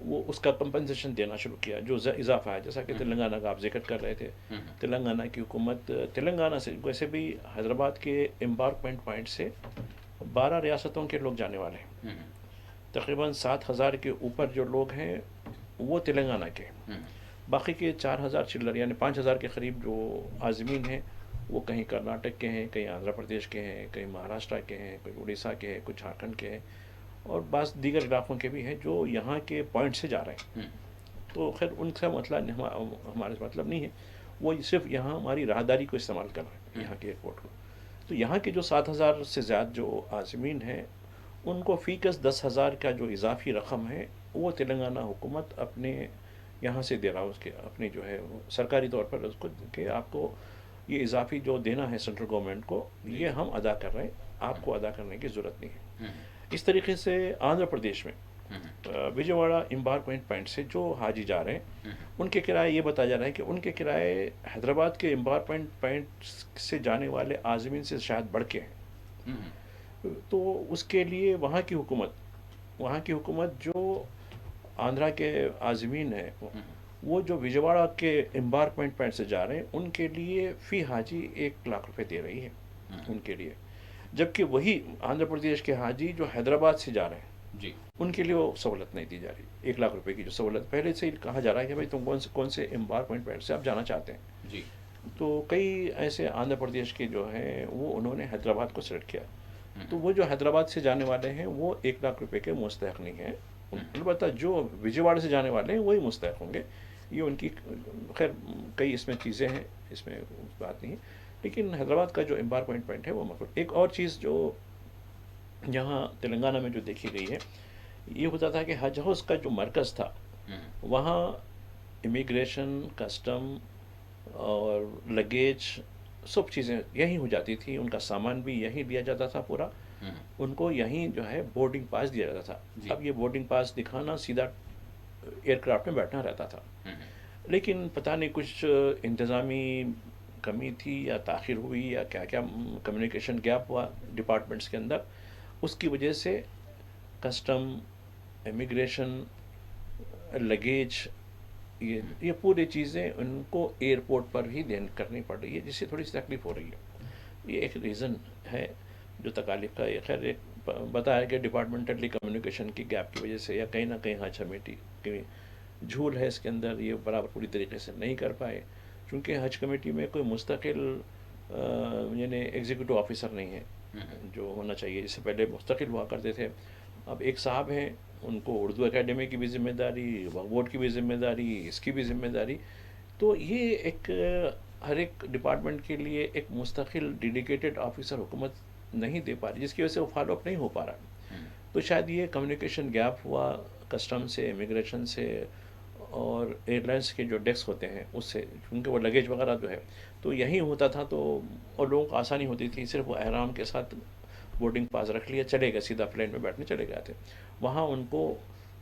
وہ اس کا کمپنسیشن دینا شروع کیا جو اضافہ ہے، جیسا کہ تلنگانہ کا آپ ذکر کر رہے تھے. تلنگانہ کی حکومت تلنگانہ سے ویسے بھی حیدرآباد کے امبارکمنٹ پوائنٹ سے 12 ریاستوں کے لوگ جانے والے ہیں. تقریباً 7,000 کے اوپر جو لوگ ہیں وہ تلنگانہ کے، باقی کے 4,000 چلر یعنی 5,000 کے قریب جو عازمین ہیں وہ کہیں کرناٹک کے ہیں، کہیں آندھرا پردیش کے ہیں، کہیں مہاراشٹرا کے ہیں، کوئی اڑیسہ کے ہیں، کچھ جھارکھنڈ کے ہیں، اور بعض دیگر علاقوں کے بھی ہیں جو یہاں کے پوائنٹ سے جا رہے ہیں. تو خیر ان کا مطلب ہمارے مطلب نہیں ہے، وہ صرف یہاں ہماری راہداری کو استعمال کر رہے ہیں، یہاں کے ایئرپورٹ کو. تو یہاں کے جو 7,000 سے زیادہ جو عازمین ہیں ان کو فی کس 10,000 کا جو اضافی رقم ہے وہ تلنگانہ حکومت اپنے یہاں سے دے رہا ہے، اس کے اپنی جو ہے سرکاری طور پر اس کو کہ آپ کو یہ اضافی جو دینا ہے سینٹرل گورنمنٹ کو یہ ہم ادا کر رہے ہیں، آپ کو ادا کرنے کی ضرورت نہیں ہے. اس طریقے سے آندھرا پردیش میں وجے واڑہ امبارکمنٹ پوائنٹ سے جو حاجی جا رہے ہیں ان کے کرائے یہ بتایا جا رہا ہے کہ ان کے کرائے حیدرآباد کے امبارکمنٹ پوائنٹ سے جانے والے عازمین سے شاید بڑھ کے ہیں. تو اس کے لیے وہاں کی حکومت جو آندھرا کے عازمین ہیں وہ جو وجے واڑہ کے امبارکمنٹ پوائنٹ سے جا رہے ہیں ان کے لیے فی حاجی 1 لاکھ روپے دے رہی ہے ان کے لیے. جبکہ وہی آندھرا پردیش کے حاجی جو حیدرآباد سے جا رہے ہیں جی. ان کے لیے وہ سہولت نہیں دی جا رہی. 1 لاکھ روپے کی جو سہولت پہلے سے ہی کہا جا رہا ہے کہ بھائی تم کون سے امبارکمنٹ پوائنٹ سے آپ جانا چاہتے ہیں. جی. تو کئی ایسے آندھرا پردیش کے جو ہیں وہ انہوں نے حیدرآباد کو سلیکٹ کیا. تو وہ جو حیدرآباد سے جانے والے ہیں وہ 1 لاکھ روپے کے مستحق نہیں ہیں. البتہ جو وجے واڑہ سے جانے والے ہیں وہی مستحق ہوں گے. یہ ان کی خیر کئی اس میں چیزیں ہیں، اس میں بات نہیں ہے، لیکن حیدرآباد کا جو امبارکمنٹ پوائنٹ ہے وہ مقبول. ایک اور چیز جو یہاں تلنگانہ میں جو دیکھی گئی ہے یہ ہوتا تھا کہ حج ہاؤس کا جو مرکز تھا وہاں امیگریشن، کسٹم اور لگیج سب چیزیں یہیں ہو جاتی تھی. ان کا سامان بھی یہیں لیا جاتا تھا پورا. ان کو یہیں جو ہے بورڈنگ پاس دیا جاتا تھا. اب یہ بورڈنگ پاس دکھانا سیدھا ایئر کرافٹ میں بیٹھنا رہتا تھا. لیکن پتہ نہیں کچھ انتظامی کمی تھی یا تاخیر ہوئی یا کیا کمیونیکیشن گیپ ہوا ڈپارٹمنٹس کے اندر، اس کی وجہ سے کسٹم، امیگریشن، لگیج یہ پوری چیزیں ان کو ایئرپورٹ پر ہی کرنی پڑ رہی ہے، جس سے تھوڑی سی تکلیف ہو رہی ہے. یہ ایک ریزن ہے جو تکالیف کا. خیر ایک بتایا کہ ڈپارٹمنٹلی کمیونیکیشن کی گیپ کی وجہ سے یا کہیں نہ کہیں حج کمیٹی کی جھول ہے اس کے اندر، یہ برابر پوری طریقے سے نہیں کر پائے. چونکہ حج کمیٹی میں کوئی مستقل یعنی ایگزیکٹو آفیسر نہیں ہے جو ہونا چاہیے. اس سے پہلے مستقل ہوا کرتے تھے. اب ایک صاحب ہیں، ان کو اردو اکیڈمی کی بھی ذمہ داری، وقف بورڈ کی بھی ذمہ داری، اس کی بھی ذمہ داری. تو یہ ایک ہر ایک ڈپارٹمنٹ کے لیے ایک مستقل ڈیڈیکیٹڈ آفیسر حکومت نہیں دے پا رہی، جس کی وجہ سے وہ فالو اپ نہیں ہو پا رہا. تو شاید یہ کمیونیکیشن گیپ ہوا کسٹم سے، امیگریشن سے اور ایئر لائنس کے جو ڈیسک ہوتے ہیں اس سے، کیونکہ وہ لگیج وغیرہ جو ہے تو یہیں ہوتا تھا. تو اور لوگوں کو آسانی ہوتی تھی، صرف وہ احرام کے ساتھ بورڈنگ پاس رکھ لیا، چلے گئے، سیدھا پلین میں بیٹھنے چلے گئے تھے. وہاں ان کو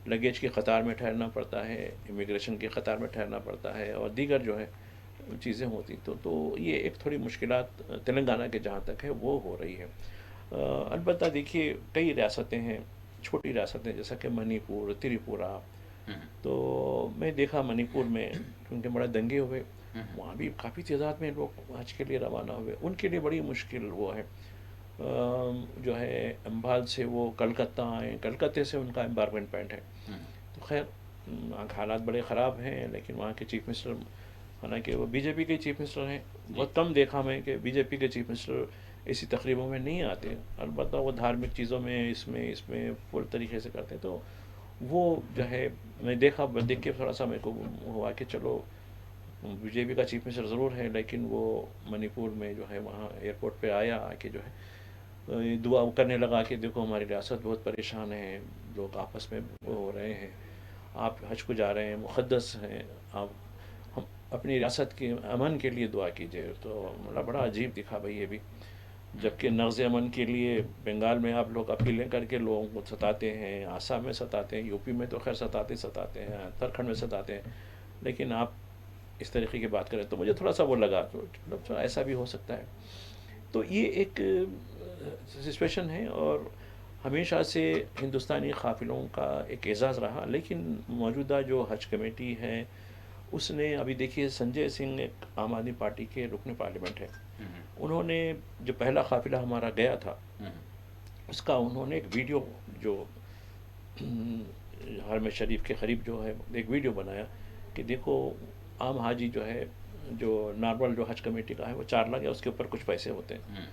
لگیج کی قطار میں ٹھہرنا پڑتا ہے، امیگریشن کی قطار میں ٹھہرنا پڑتا ہے اور دیگر جو ہے چیزیں ہوتی. تو یہ ایک تھوڑی مشکلات تلنگانہ کے جہاں تک ہے وہ ہو رہی ہے. البتہ دیکھیے کئی ریاستیں ہیں، چھوٹی ریاستیں جیسا کہ منی پور، تریپورہ. تو میں دیکھا منی پور میں کیونکہ بڑے دنگے ہوئے، وہاں بھی کافی تعداد میں لوگ حج کے لیے روانہ ہوئے. ان کے لیے بڑی مشکل وہ ہے. جو ہے امبال سے وہ کلکتہ آئیں، کلکتے سے ان کا امبارکمنٹ پوائنٹ ہے. تو خیر وہاں کے حالات بڑے خراب ہیں، لیکن وہاں کے چیف منسٹر، حالانکہ وہ بی جے پی کے چیف منسٹر ہیں، بہت کم دیکھا میں کہ بی جے پی کے چیف منسٹر ایسی تقریبوں میں نہیں آتے. البتہ وہ دھارمک چیزوں میں اس میں پورے طریقے سے کرتے ہیں. تو وہ جو ہے میں دیکھ کے تھوڑا سا میرے کو ہوا کہ چلو بی جے پی کا چیف منسٹر ضرور ہے، لیکن وہ منی پور میں جو ہے وہاں ایئرپورٹ پہ آیا کہ جو ہے دعا کرنے لگا کہ دیکھو ہماری ریاست بہت پریشان ہے، لوگ آپس میں وہ ہو رہے ہیں، آپ حج کو جا رہے ہیں، مقدس ہیں، آپ ہم اپنی ریاست کے امن کے لیے دعا کیجیے. تو بڑا عجیب دکھا بھائی یہ بھی، جبکہ نغز امن کے لیے بنگال میں آپ لوگ اپیلیں کر کے لوگوں کو ستاتے ہیں، آسام میں ستاتے ہیں، یو پی میں تو خیر ستاتے ہیں، اتراکھنڈ میں ستاتے ہیں، لیکن آپ اس طریقے کی بات کریں تو مجھے تھوڑا سا وہ لگا، تو ایسا بھی ہو سکتا ہے. تو یہ ایک سچویشن ہے، اور ہمیشہ سے ہندوستانی قافلوں کا ایک اعزاز رہا. لیکن موجودہ جو حج کمیٹی ہے اس نے ابھی دیکھیے سنجے سنگھ ایک عام آدمی پارٹی کے رکن پارلیمنٹ ہے، انہوں نے جو پہلا قافلہ ہمارا گیا تھا اس کا انہوں نے ایک ویڈیو جو حرم شریف کے قریب جو ہے ایک ویڈیو بنایا کہ دیکھو عام حاجی جو ہے، جو نارمل جو حج کمیٹی کا ہے وہ 4 لاکھ ہے، اس کے اوپر کچھ پیسے ہوتے ہیں.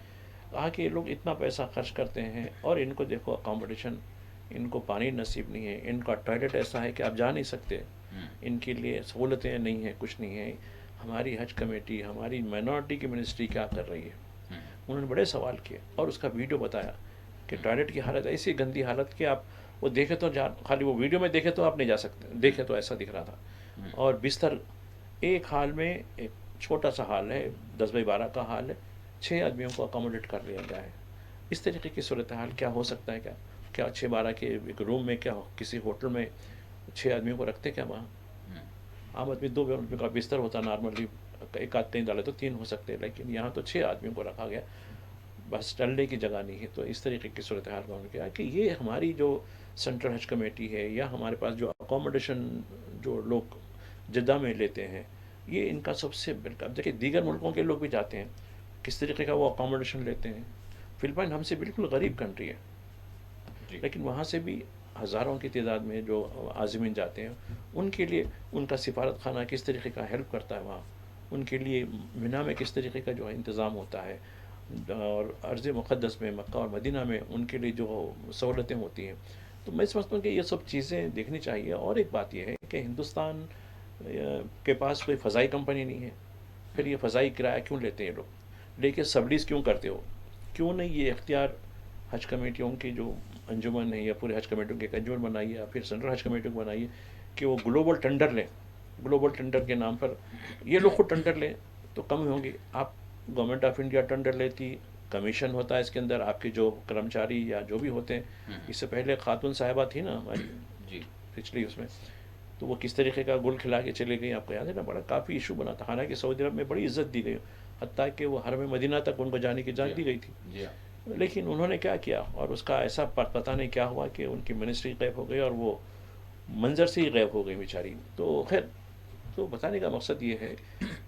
کہا کہ یہ لوگ اتنا پیسہ خرچ کرتے ہیں اور ان کو دیکھو اکاموڈیشن، ان کو پانی نصیب نہیں ہے، ان کا ٹوائلٹ ایسا ہے کہ آپ جا نہیں سکتے، ان کے لیے سہولتیں نہیں ہیں، کچھ نہیں ہے. ہماری حج کمیٹی، ہماری مائنورٹی کی منسٹری کیا کر رہی ہے؟ انہوں نے بڑے سوال کیے اور اس کا ویڈیو بتایا کہ ٹوائلٹ کی حالت ایسی گندی حالت کہ آپ وہ دیکھے تو خالی وہ ویڈیو میں دیکھے تو آپ نہیں جا سکتے، دیکھے تو ایسا دکھ رہا تھا. اور بستر ایک حال میں، ایک چھوٹا سا حال ہے، 10x12 کا حال ہے، 6 آدمیوں کو اکاموڈیٹ کر لیا گیا ہے. اس طریقے کی صورتحال کیا ہو سکتا ہے؟ کیا 6x12 کے ایک روم میں، کیا کسی ہوٹل میں 6 آدمیوں کو رکھتے کیا وہاں؟ عام آدمی 2 آدمیوں کا بستر ہوتا نارملی، ایک آدھ کہیں ڈالے تو 3 ہو سکتے، لیکن یہاں تو 6 آدمیوں کو رکھا گیا، بس ٹلنے کی جگہ نہیں ہے. تو اس طریقے کی صورتحال کا ہونے کیا کہ یہ ہماری جو سینٹرل حج کمیٹی ہے یا ہمارے پاس جو اکاموڈیشن جو لوگ جدہ میں لیتے ہیں، یہ ان کا سب سے اب دیکھیں دیگر ملکوں کے لوگ بھی جاتے ہیں، کس طریقے کا وہ اکاموڈیشن لیتے ہیں. فلپائن ہم سے بالکل غریب کنٹری ہے، لیکن وہاں سے بھی ہزاروں کی تعداد میں جو عازمین جاتے ہیں، ان کے لیے ان کا سفارت خانہ کس طریقے کا ہیلپ کرتا ہے وہاں، ان کے لیے مینا میں کس طریقے کا جو انتظام ہوتا ہے، اور ارض مقدس میں مکہ اور مدینہ میں ان کے لیے جو سہولتیں ہوتی ہیں. تو میں سمجھتا ہوں کہ یہ سب چیزیں دیکھنی چاہیے. اور ایک بات یہ ہے کہ ہندوستان کے پاس کوئی فضائی کمپنی نہیں ہے، پھر یہ فضائی کرایہ کیوں لیتے ہیں لوگ؟ لے کے سبلیز کیوں کرتے ہو؟ کیوں نہیں یہ اختیار حج کمیٹیوں کی جو انجمن ہے یا پورے حج کمیٹیوں کی ایک انجمن بنائیے یا پھر سینٹرل حج کمیٹیوں کو بنائیے کہ وہ گلوبل ٹینڈر لیں، گلوبل ٹینڈر کے نام پر یہ لوگ خود ٹینڈر لیں تو کم ہوں گی. آپ گورنمنٹ آف انڈیا ٹینڈر لیتی، کمیشن ہوتا ہے اس کے اندر، آپ کے جو کرمچاری یا جو بھی ہوتے ہیں. اس سے پہلے خاتون صاحبہ تھی نا ہماری پچھلی اس میں، تو وہ کس طریقے کا گل کھلا کے چلے گئی، آپ کو یاد ہے نا؟ بڑا کافی ایشو بنا تھا. حالانکہ سعودی عرب میں بڑی عزت دی گئی، حتیٰ کہ وہ حرم مدینہ تک ان کو جانے کی اجازت دی گئی تھی. لیکن انہوں نے کیا کیا، اور اس کا ایسا پتہ نہیں کیا ہوا کہ ان کی منسٹری غائب ہو گئی اور وہ منظر سے ہی غائب ہو گئی بیچاری. تو خیر، تو بتانے کا مقصد یہ ہے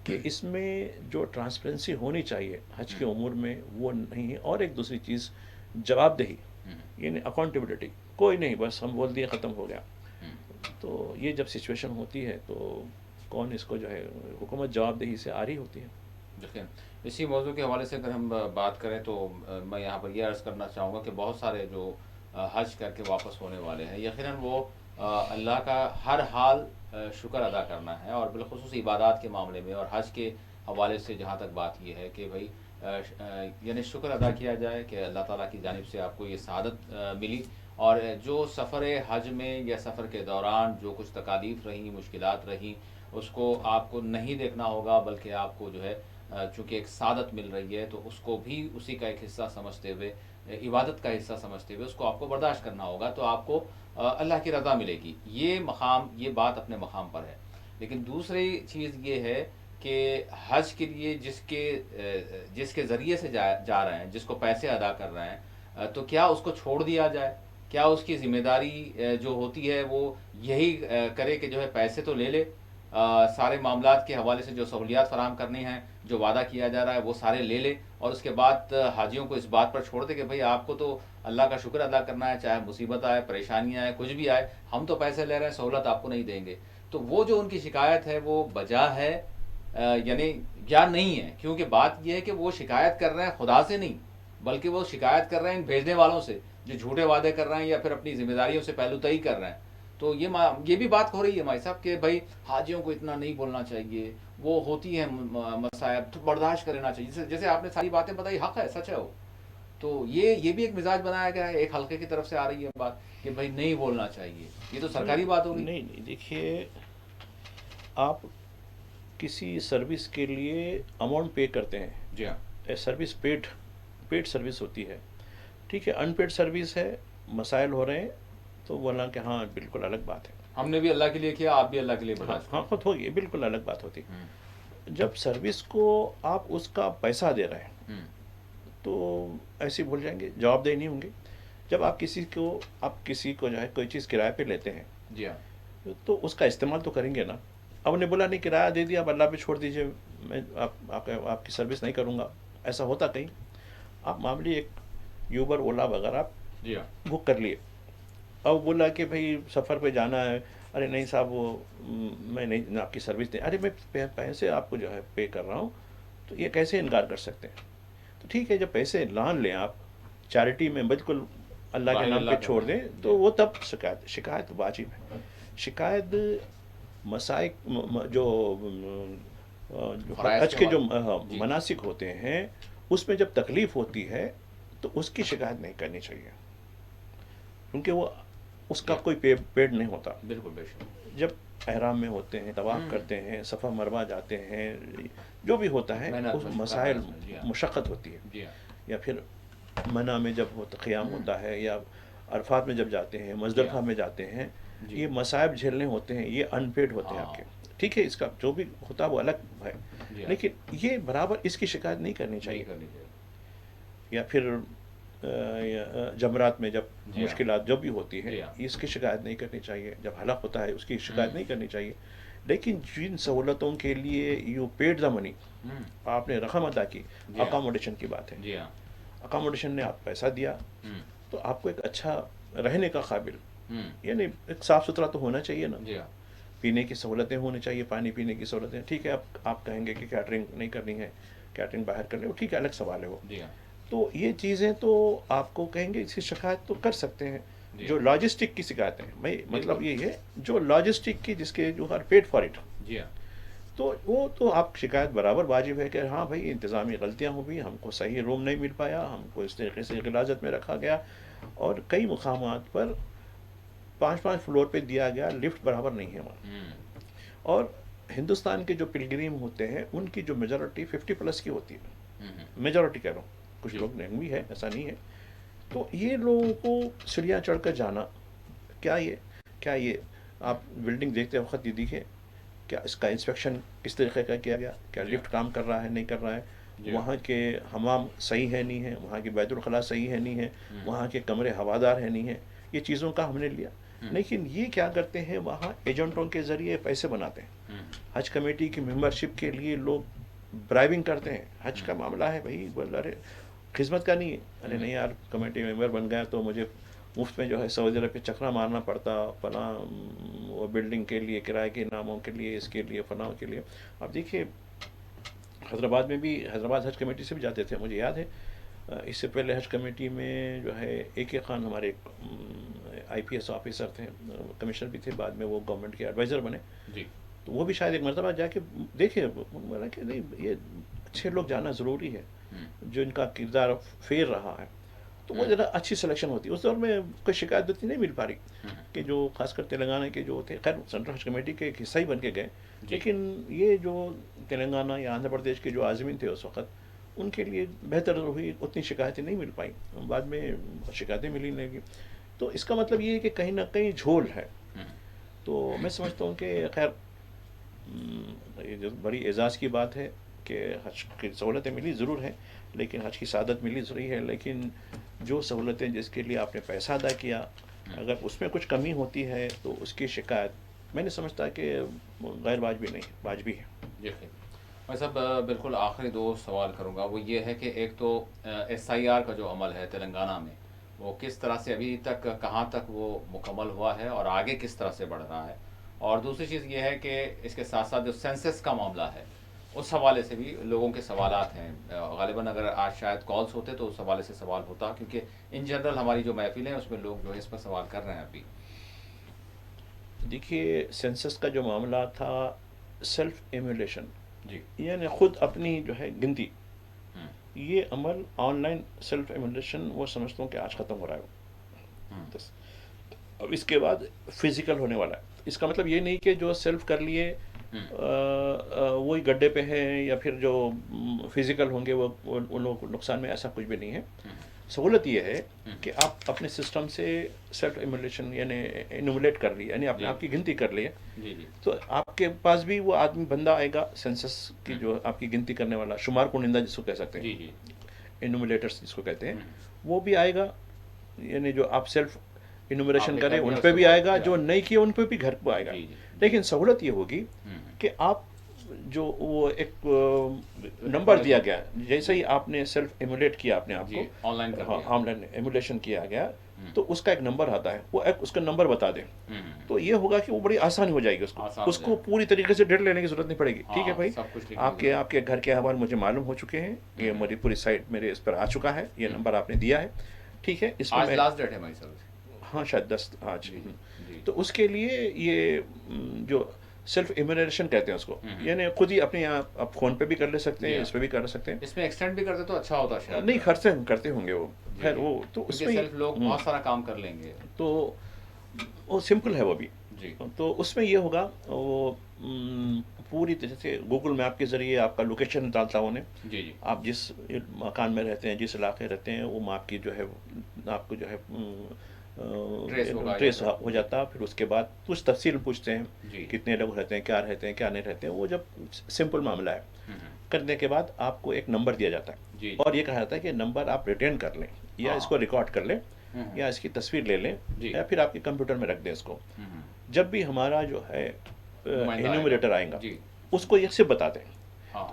کہ اس میں جو ٹرانسپیرنسی ہونی چاہیے حج کے امور میں وہ نہیں ہے. اور ایک دوسری چیز جواب دہی، یعنی اکاؤنٹیبلٹی. کوئی نہیں، بس ہم بول دیے ختم ہو گیا. تو یہ جب سچویشن ہوتی ہے تو کون اس کو جو ہے، حکومت جواب دہی سے آ رہی ہوتی ہے. دیکھیں اسی موضوع کے حوالے سے اگر ہم بات کریں تو میں یہاں پر یہ عرض کرنا چاہوں گا کہ بہت سارے جو حج کر کے واپس ہونے والے ہیں، یقیناً وہ اللہ کا ہر حال شکر ادا کرنا ہے، اور بالخصوص عبادات کے معاملے میں اور حج کے حوالے سے جہاں تک بات یہ ہے کہ بھائی یعنی شکر ادا کیا جائے کہ اللہ تعالیٰ کی جانب سے آپ کو یہ سعادت ملی. اور جو سفر حج میں یا سفر کے دوران جو کچھ تکالیف رہیں، مشکلات رہیں، اس کو آپ کو نہیں دیکھنا ہوگا، بلکہ آپ کو جو ہے چونکہ ایک سعادت مل رہی ہے تو اس کو بھی اسی کا ایک حصہ سمجھتے ہوئے، عبادت کا حصہ سمجھتے ہوئے اس کو آپ کو برداشت کرنا ہوگا، تو آپ کو اللہ کی رضا ملے گی. یہ مقام، یہ بات اپنے مقام پر ہے. لیکن دوسری چیز یہ ہے کہ حج کے لیے جس کے ذریعے سے جا رہے ہیں، جس کو پیسے ادا کر رہے ہیں، تو کیا اس کو چھوڑ دیا جائے؟ کیا اس کی ذمہ داری جو ہوتی ہے وہ یہی کرے کہ جو ہے پیسے تو لے لے سارے معاملات کے حوالے سے جو سہولیات فراہم کرنی ہیں، جو وعدہ کیا جا رہا ہے وہ سارے لے لے، اور اس کے بعد حاجیوں کو اس بات پر چھوڑ دے کہ بھئی آپ کو تو اللہ کا شکر ادا کرنا ہے، چاہے مصیبت آئے، پریشانیاں آئے، کچھ بھی آئے، ہم تو پیسے لے رہے ہیں، سہولت آپ کو نہیں دیں گے۔ تو وہ جو ان کی شکایت ہے وہ بجا ہے، یعنی یا نہیں ہے، کیونکہ بات یہ ہے کہ وہ شکایت کر رہے ہیں خدا سے نہیں، بلکہ وہ شکایت کر رہے ہیں ان بھیجنے والوں سے جو جھوٹے وعدے کر رہے ہیں یا پھر اپنی ذمہ داریوں سے پہلو تئی کر رہے ہیں۔ تو یہ بھی بات ہو رہی ہے مائی صاحب کہ بھائی حاجیوں کو اتنا نہیں بولنا چاہیے، وہ ہوتی ہیں مصائب تو برداشت کر لینا چاہیے، جیسے آپ نے ساری باتیں بتائی، حق ہے، سچ ہے وہ۔ تو یہ بھی ایک مزاج بنایا گیا ہے، ایک حلقے کی طرف سے آ رہی ہے بات کہ بھائی نہیں بولنا چاہیے، یہ تو سرکاری بات ہوگی۔ نہیں نہیں، دیکھیے، آپ کسی سروس کے لیے اماؤنٹ پے کرتے ہیں، جی ہاں، سروس پیڈ سروس ہوتی ہے، ٹھیک ہے، ان پیڈ سروس ہے، مسائل ہو رہے ہیں تو بولا کہ ہاں بالکل الگ بات ہے، ہم نے بھی اللہ کے لیے کیا، آپ بھی اللہ کے لیے ہاں برداشت ہاں کریں۔ خود ہوگی، بالکل الگ بات ہوتی۔ ہوں، جب سروس کو آپ اس کا پیسہ دے رہے ہیں ہوں، تو ایسے بھول جائیں گے، جواب دہ نہیں ہوں گے۔ جب آپ کسی کو جو ہے کوئی چیز کرائے پہ لیتے ہیں جی ہاں، تو اس کا استعمال تو کریں گے نا۔ اب نے بولا نہیں، کرایہ دے دیا، اب اللہ پہ چھوڑ دیجئے، میں آپ کی سروس نہیں کروں گا، ایسا ہوتا کہیں؟ آپ معاملی ایک یوبر، اولا وغیرہ جی ہاں، بک کر لیے، اب بولا کہ بھئی سفر پہ جانا ہے، ارے نہیں صاحب وہ میں نہیں آپ کی سروس دیں، ارے میں پیسے آپ کو جو ہے پے کر رہا ہوں، تو یہ کیسے انکار کر سکتے ہیں؟ تو ٹھیک ہے، جب پیسے لان لیں آپ چیریٹی میں بالکل اللہ کے واحد نام پہ اللہ کا چھوڑ نام، دیں، جی تو وہ تب شکایت واجب ہے۔ شکایت مسائق جو فرائض حج کے جو حوالے، جی مناسک ہوتے ہیں اس میں جب تکلیف ہوتی ہے تو اس کی شکایت نہیں کرنی چاہیے، کیونکہ وہ اس جی کا کوئی پیڈ نہیں ہوتا۔ بالکل بے شک۔ جب احرام میں ہوتے ہیں، طواف ہوں، کرتے ہیں، صفا مروہ جاتے ہیں، جو بھی ہوتا ہے محنت اس مشقت ہے مسائل اس میں، جی ہاں، مشقت ہوتی ہے، جی ہاں، یا پھر منع میں جب قیام ہوں، ہوتا ہے، یا عرفات میں جب جاتے ہیں، جی مزدلفہ ہاں، میں جاتے ہیں، جی یہ مصائب جھیلنے ہوتے ہیں، یہ ان پیڈ ہوتے ہیں آپ ہاں، کے، ٹھیک ہے، اس کا جو بھی ہوتا ہے وہ الگ ہے، جی ہاں، لیکن یہ برابر اس کی شکایت نہیں کرنی نہیں چاہیے۔ کرنی چاہیے، یا پھر جمرات میں جب جی ہاں، مشکلات جو بھی ہوتی ہے جی ہاں، اس کی شکایت نہیں کرنی چاہیے، جب حلق ہوتا ہے اس کی ہوں، شکایت نہیں کرنی چاہیے، لیکن جن سہولتوں کے لیے یو پیڈ دا منی، ہوں، آپ نے رقم ادا کی، جی ہاں، اکاموڈیشن کی بات ہے، جی ہاں، اکاموڈیشن نے آپ پیسہ دیا ہوں، تو آپ کو ایک اچھا رہنے کا قابل، ہوں، یعنی ایک صاف ستھرا تو ہونا چاہیے نا، جی ہاں، پینے کی سہولتیں ہونی چاہیے، پانی پینے کی سہولتیں، ٹھیک ہے، آپ کہیں گے کہ کیٹرنگ نہیں کرنی ہے، کیٹرنگ باہر کرنی ہے، ٹھیک ہے، الگ سوال ہے وہ۔ جی ہاں، تو یہ چیزیں تو آپ کو کہیں گے اس کی شکایت تو کر سکتے ہیں، جی جو ہاں، لاجسٹک کی شکایتیں ہیں، میں بالکل، مطلب یہ ہے جو لاجسٹک کی جس کے جو ہر پیڈ فار اٹ، جی ہاں، تو وہ تو آپ شکایت برابر واجب ہے کہ ہاں بھائی انتظامی غلطیاں ہو گئی، ہم کو صحیح روم نہیں مل پایا، ہم کو اس طریقے سے غلاظت میں رکھا گیا، اور کئی مقامات پر 5 فلور پہ دیا گیا، لفٹ برابر نہیں ہے وہاں، ہوں، اور ہندوستان کے جو پلگریم ہوتے ہیں ان کی جو میجورٹی 50+ کی ہوتی ہے، ہوں، ہوں، میجورٹی کہہ رہا ہوں، کچھ جی، لوگ نہیں بھی ہے، ایسا نہیں ہے، تو یہ لوگوں کو سیڑھیاں چڑھ کر جانا، کیا یہ آپ بلڈنگ دیکھتے وقت یہ دیکھیں کیا اس کا انسپیکشن کس طریقے کا کیا گیا، کیا جی ہاں، لفٹ کام کر رہا ہے نہیں کر رہا ہے، جی ہاں، وہاں کے حمام صحیح ہے نہیں ہے، وہاں کی بیت الخلاء صحیح ہے نہیں ہے، ہوں، وہاں کے کمرے ہوادار ہے نہیں ہے، یہ چیزوں کا ہم نے لیا، ہوں، لیکن یہ کیا کرتے ہیں وہاں ایجنٹوں کے ذریعے پیسے بناتے ہیں، ہوں، حج کمیٹی کی ممبرشپ کے لیے لوگ برائبنگ کرتے ہیں، حج کا ہوں، معاملہ ہے بھائی، بول ارے خدمت کا نہیں ہے، ارے ہوں، نہیں یار کمیٹی ممبر بن گیا تو مجھے مفت میں جو ہے سعودی عرب پہ چکرا مارنا پڑتا، فلاں وہ بلڈنگ کے لیے، کرائے کے ناموں کے لیے، اس کے لیے، فلاں کے لیے۔ اب دیکھیے حیدرآباد میں بھی، حیدرآباد حج کمیٹی سے بھی جاتے تھے، مجھے یاد ہے اس سے پہلے حج کمیٹی میں جو ہے اے خان ہمارے IPS آفیسر تھے، کمشنر بھی تھے، بعد میں وہ گورنمنٹ کے ایڈوائزر بنے، جی، تو وہ بھی شاید ایک مرتبہ جا کے دیکھے، بولا کہ نہیں یہ اچھے لوگ جانا ضروری ہے، ہوں، جو ان کا کردار فیر رہا ہے، تو وہ ہوں، ذرا اچھی سلیکشن ہوتی ہے۔ اس دور میں کوئی شکایت اتنی نہیں مل پا رہی ہوں، کہ جو خاص کر تلنگانہ کے جو تھے، خیر سینٹرل حج کمیٹی کے ایک حصہ ہی بن کے گئے، جی، لیکن یہ جو تلنگانہ یا آندھرا پردیش کے جو عازمین تھے اس وقت، ان کے لیے بہتر ہوئی، اتنی شکایتیں نہیں مل پائیں، بعد میں شکایتیں ملی لگی، تو اس کا مطلب یہ ہے کہ کہیں نہ کہیں جھول ہے۔ ہوں، تو میں سمجھتا ہوں کہ خیر یہ جو بڑی اعزاز کی بات ہے کہ حج کی سہولتیں ملی ضرور ہیں، لیکن حج کی سعادت ملی ضروری ہے، لیکن جو سہولتیں جس کے لیے آپ نے پیسہ ادا کیا، ہوں، اگر اس میں کچھ کمی ہوتی ہے تو اس کی شکایت میں نہیں سمجھتا کہ غیر واجبی نہیں واجبی ہے. جی خیر. میں صاحب بالکل آخری دو سوال کروں گا. وہ یہ ہے کہ ایک تو SIR کا جو عمل ہے تلنگانہ میں وہ کس طرح سے ابھی تک کہاں تک وہ مکمل ہوا ہے اور آگے کس طرح سے بڑھ رہا ہے، اور دوسری چیز یہ ہے کہ اس کے ساتھ ساتھ جو سینسس کا معاملہ ہے اس حوالے سے بھی لوگوں کے سوالات ہیں. غالباً اگر آج شاید کالس ہوتے تو اس حوالے سے سوال ہوتا، کیونکہ ان جنرل ہماری جو محفلیں ہیں اس میں لوگ جو ہے اس پر سوال کر رہے ہیں ابھی. دیکھیے سینسس کا جو معاملہ تھا سیلف ایمولیشن، جی. یعنی خود اپنی جو ہے گنتی، ہوں. یہ عمل آن لائن سیلف ایمولیشن وہ سمجھتا ہوں کہ آج ختم ہو رہا ہے. ہوں. بس اب اس کے بعد فزیکل ہونے والا ہے. اس کا مطلب یہ نہیں کہ جو سیلف کر لیے وہی گڈھے پہ ہیں یا پھر جو فزیکل ہوں گے وہ ان لوگوں کو نقصان میں، ایسا کچھ بھی نہیں ہے. سہولت یہ ہے کہ آپ اپنے سسٹم سے سیلف ایمولیشن یعنی انومولیٹ کر لیے، یعنی اپنے آپ کی گنتی کر لیے، جی جی. تو آپ کے پاس بھی وہ آدمی بندہ آئے گا سینسس کی جو آپ کی گنتی کرنے والا، شمار کنندہ جس کو کہہ سکتے ہیں، جی جی. انومولیٹرس جس کو کہتے ہیں، وہ بھی آئے گا. یعنی جو آپ سیلف انومریشن آپ کریں کے ان گھر پہ میں بھی آئے گا، سب جو نہیں کیے ان پہ بھی گھر پہ آئے گا. جی جی. لیکن سہولت یہ ہوگی کہ آپ جو وہ ایک نمبر دیا گیا، جیسے ہی آپ نے سیلف ایمولیٹ کیا اپنے آپ کو، جی آن لائن کر دیا. آن لائن ایمولیشن کیا گیا، تو اس کا ایک نمبر آتا ہے، وہ ایک اس کا نمبر بتا دیں، تو یہ ہوگا کہ وہ بڑی آسانی ہو جائے گی. اس کو پوری طریقے سے ڈیٹ لینے کی ضرورت نہیں پڑے گی. ٹھیک ہے بھائی، سب کچھ آپ کے گھر کے احوال مجھے معلوم ہو چکے ہیں، یہ میری پوری سائٹ میرے اس پر آ چکا ہے، یہ نمبر آپ نے دیا ہے. ٹھیک ہے، اس آج میں لاسٹ ڈیٹ ہے بھائی صاحب. ہاں شاید 10 آج. جی جی. تو اس کے لیے یہ جو سیلف ایمولیشن کہتے ہیں اس کو، یعنی خود ہی اپنے آپ فون پہ بھی کر لے سکتے ہیں، اس پہ بھی کر سکتے ہیں. اس میں ایکسٹینڈ بھی کرتے تو اچھا ہوتا شاید. نہیں کرتے ہوں گے وہ. خیر وہ تو اس میں سیلف لوگ بہت سارا کام کر لیں گے، تو وہ سمپل ہے وہ بھی. جی. تو اس میں یہ ہوگا وہ پوری طرح سے گوگل میپ کے ذریعے آپ کا لوکیشن ڈالتا ہوں نے، جی جی. آپ جس مکان میں رہتے ہیں، جس علاقے رہتے ہیں، وہ ماپ کی جو ہے آپ کو جو ہے ٹریس ہو جاتا. پھر اس کے بعد کچھ تفصیل پوچھتے ہیں، کتنے لوگ رہتے ہیں، کیا رہتے ہیں، کیا نہیں رہتے ہیں. وہ جب سمپل معاملہ ہے کرنے کے بعد آپ کو ایک نمبر دیا جاتا ہے، اور یہ کہا جاتا ہے کہ نمبر آپ ریٹین کر لیں، یا اس کو ریکارڈ کر لیں، یا اس کی تصویر لے لیں، یا پھر آپ کے کمپیوٹر میں رکھ دیں اس کو. جب بھی ہمارا جو ہے انیومریٹر آئے گا اس کو یہ صرف بتا دیں.